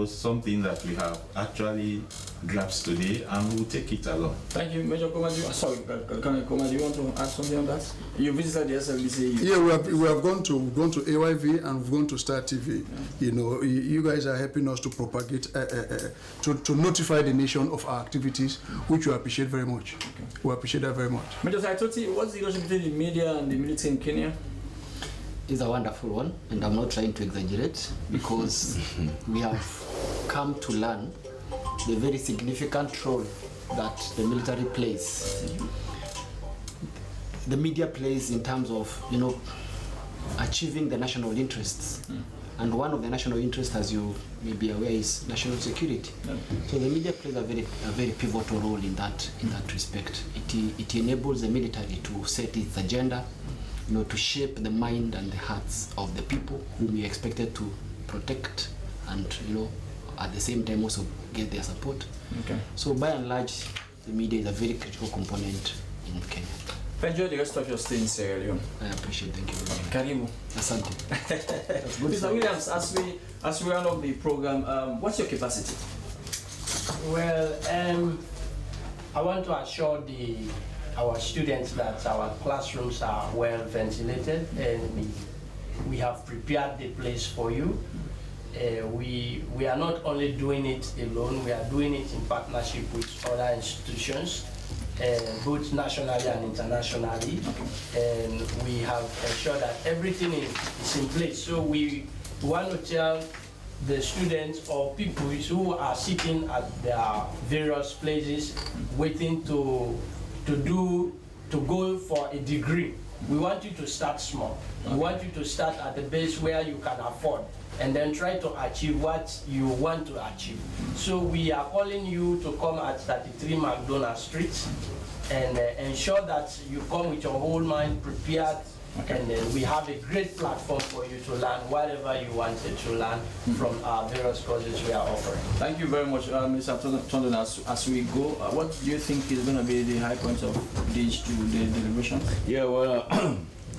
something that we have actually grasped today, and we'll take it along. Thank you, Major Koma. Sorry, Koma, do you want to add something on that? You visited the SLBC. Yeah, we have gone to AYV and we've gone to Star TV. Yeah. You guys are helping us to propagate, to notify the nation of our activities, which we appreciate very much. Okay. We appreciate that very much. Major Saitoti, what's the relationship between the media and the military in Kenya? It's a wonderful one, and I'm not trying to exaggerate, because we have come to learn the very significant role that the military plays. The media plays in terms of, achieving the national interests. And one of the national interests, as you may be aware, is national security. So the media plays a very pivotal role in that respect. It enables the military to set its agenda, to shape the mind and the hearts of the people whom we expected to protect, and at the same time also get their support. Okay. So by and large, the media is a very critical component in Kenya. Enjoy the rest of your stay in Sierra Leone. I appreciate it. Thank you very much. Karibu. Asante. Mr. Williams, as we round up the program, what's your capacity? Well, I want to assure our students that our classrooms are well ventilated, and we have prepared the place for you. We are not only doing it alone, we are doing it in partnership with other institutions, both nationally and internationally. And we have ensured that everything is in place. So we want to tell the students or people who are sitting at their various places waiting to go for a degree. We want you to start small. We want you to start at the base where you can afford, and then try to achieve what you want to achieve. So we are calling you to come at 33 McDonald Street and ensure that you come with your whole mind prepared. Okay. And then we have a great platform for you to learn whatever you wanted to learn from our various courses we are offering. Thank you very much, Mr. Tondon. As we go, what do you think is going to be the high points of these two deliberations? Yeah, well,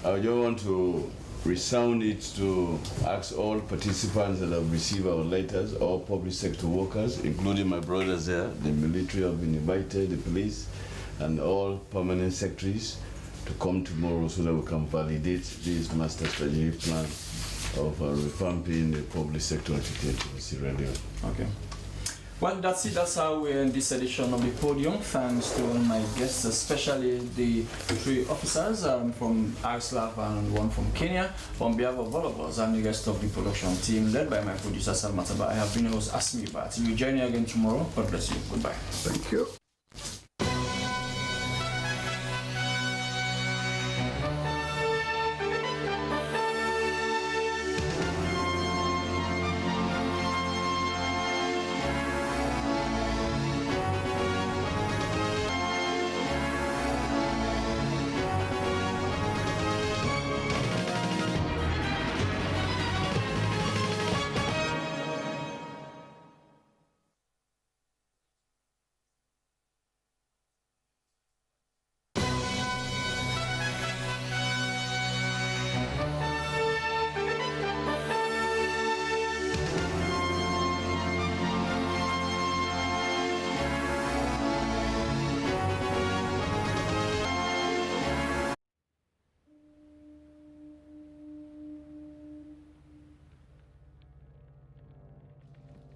I just want to resound it to ask all participants that have received our letters, all public sector workers, including my brothers there, the military have been invited, the police, and all permanent secretaries, to come tomorrow so that we can validate this master strategic plan of revamping the public sector entity in Sierra Leone. Okay. Well, that's it. That's how we end this edition of the podium. Thanks to all my guests, especially the 3 officers from ARSLAF and 1 from Kenya. On behalf of all of us and the rest of the production team, led by my producer Salmataba, I have been your host Asmi Bat. We'll join you again tomorrow. God bless you. Goodbye. Thank you.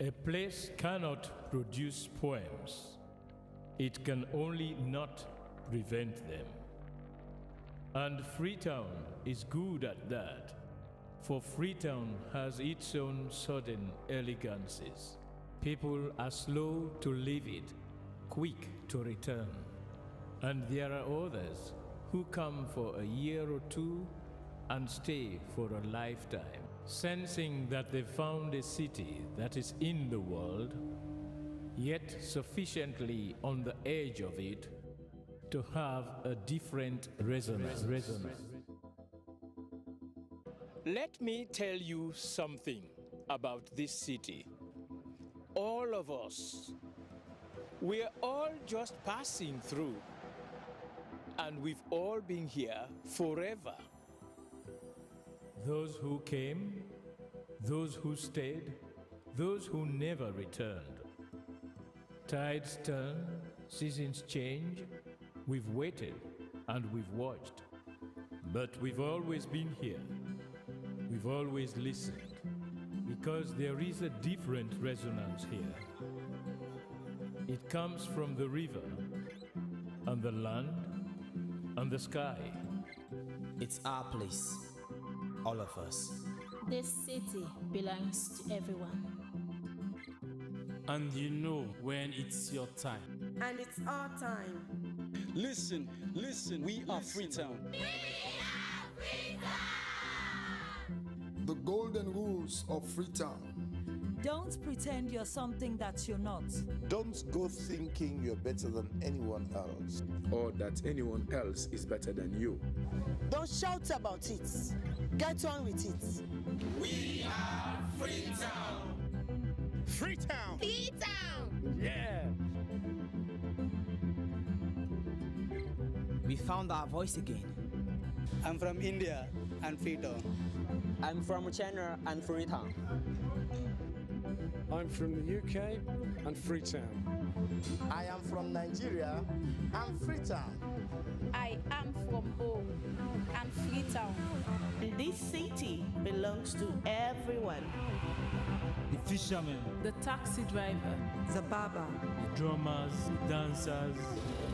A place cannot produce poems. It can only not prevent them. And Freetown is good at that, for Freetown has its own sudden elegances. People are slow to leave it, quick to return. And there are others who come for a year or two and stay for a lifetime, sensing that they found a city that is in the world, yet sufficiently on the edge of it to have a different resonance. Let me tell you something about this city. All of us, we're all just passing through, and we've all been here forever. Those who came, those who stayed, those who never returned. Tides turn, seasons change. We've waited and we've watched. But we've always been here. We've always listened. Because there is a different resonance here. It comes from the river, and the land, and the sky. It's our place, all of us. This city belongs to everyone. And you know when it's your time. And it's our time. Listen, we are Freetown. The golden rules of Freetown. Don't pretend you're something that you're not. Don't go thinking you're better than anyone else. Or that anyone else is better than you. Don't shout about it. Get on with it. We are Freetown. Freetown. Freetown. Yeah. We found our voice again. I'm from India and Freetown. I'm from China and Freetown. I'm from the UK and Freetown. I am from Nigeria and Freetown. I am from home and Freetown. This city belongs to everyone. The fishermen, The taxi driver, The barber, the drummers, the dancers.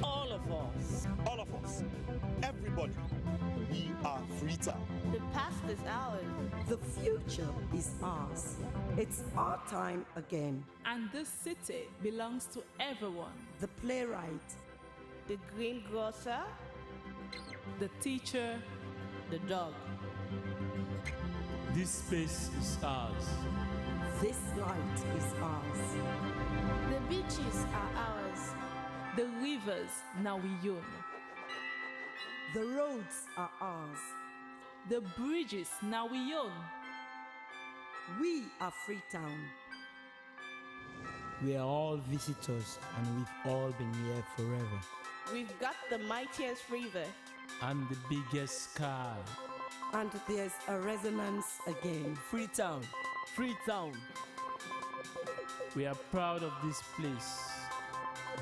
All of us. All of us. Everybody. We are Freetown. The past is ours. the future is ours. It's our time again. and this city belongs to everyone. The playwright, The greengrocer, The teacher, the dog. This space is ours. this light is ours. The beaches are ours. the rivers now we own, The roads are ours. the bridges now we own. We are Freetown. We are all visitors and we've all been here forever. We've got the mightiest river. And the biggest sky. And there's a resonance again. Freetown. Freetown. We are proud of this place.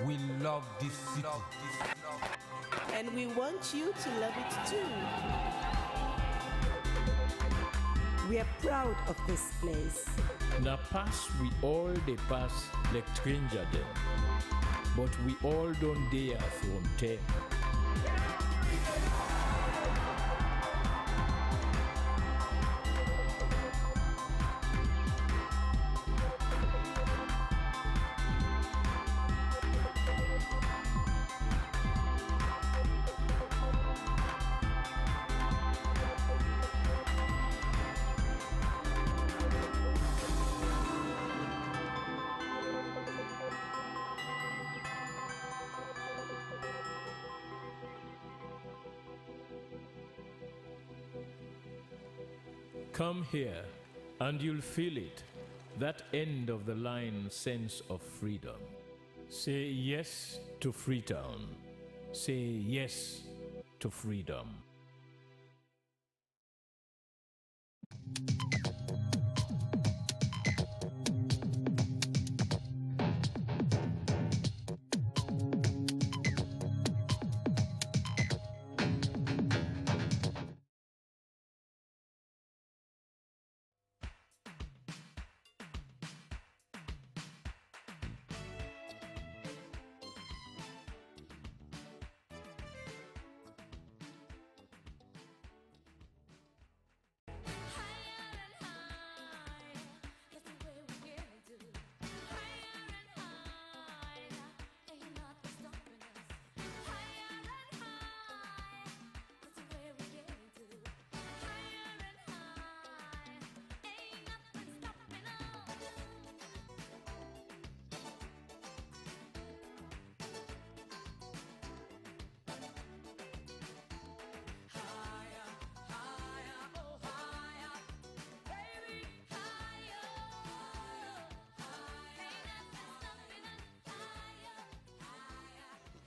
We love this city. And we want you to love it too. We are proud of this place. Na pass we all dey pass like stranger dem, but we all don dey from them. Come here, and you'll feel it, that end of the line sense of freedom. Say yes to Freetown. Say yes to freedom.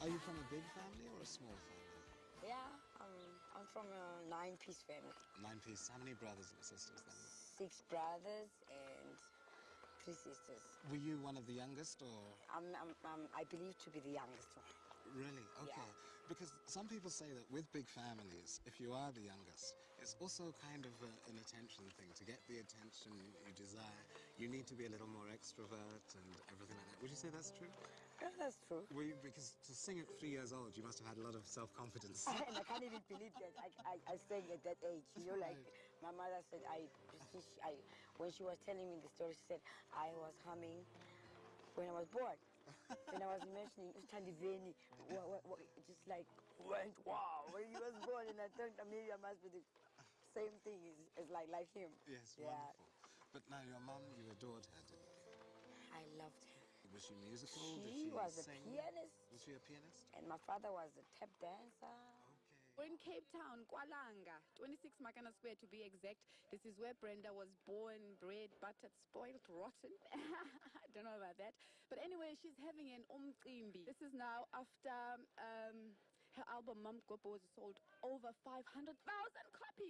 Are you from a big family or a small family? Yeah, I'm from a 9-piece family. 9-piece. How many brothers and sisters then? 6 brothers and 3 sisters. Were you one of the youngest, or? I believe to be the youngest one. Really? Okay. Yeah. Because some people say that with big families, if you are the youngest, it's also kind of an attention thing. To get the attention you desire, you need to be a little more extrovert and everything like that. Would you say that's true? Yeah, that's true. Because to sing at 3 years old, you must have had a lot of self-confidence. And I can't even believe that I sang at that age. You know, like my mother said, when she was telling me the story, she said, I was humming when I was born. When I was mentioning Tandiveni, just like went wow when he was born, and I thought maybe I must be the same thing as like him. Yes, yeah. Wonderful. But now your mum, you adored her, didn't you? I loved her. Was she musical? Did She was sing? a pianist. Was she a pianist? And my father was a tap dancer. We're in Cape Town, Kwalanga, 26 Makana Square to be exact. This is where Brenda was born, bred, buttered, spoiled, rotten. I don't know about that. But anyway, she's having an umcimbi. This is now after her album Mum Gopo was sold over 500,000 copies.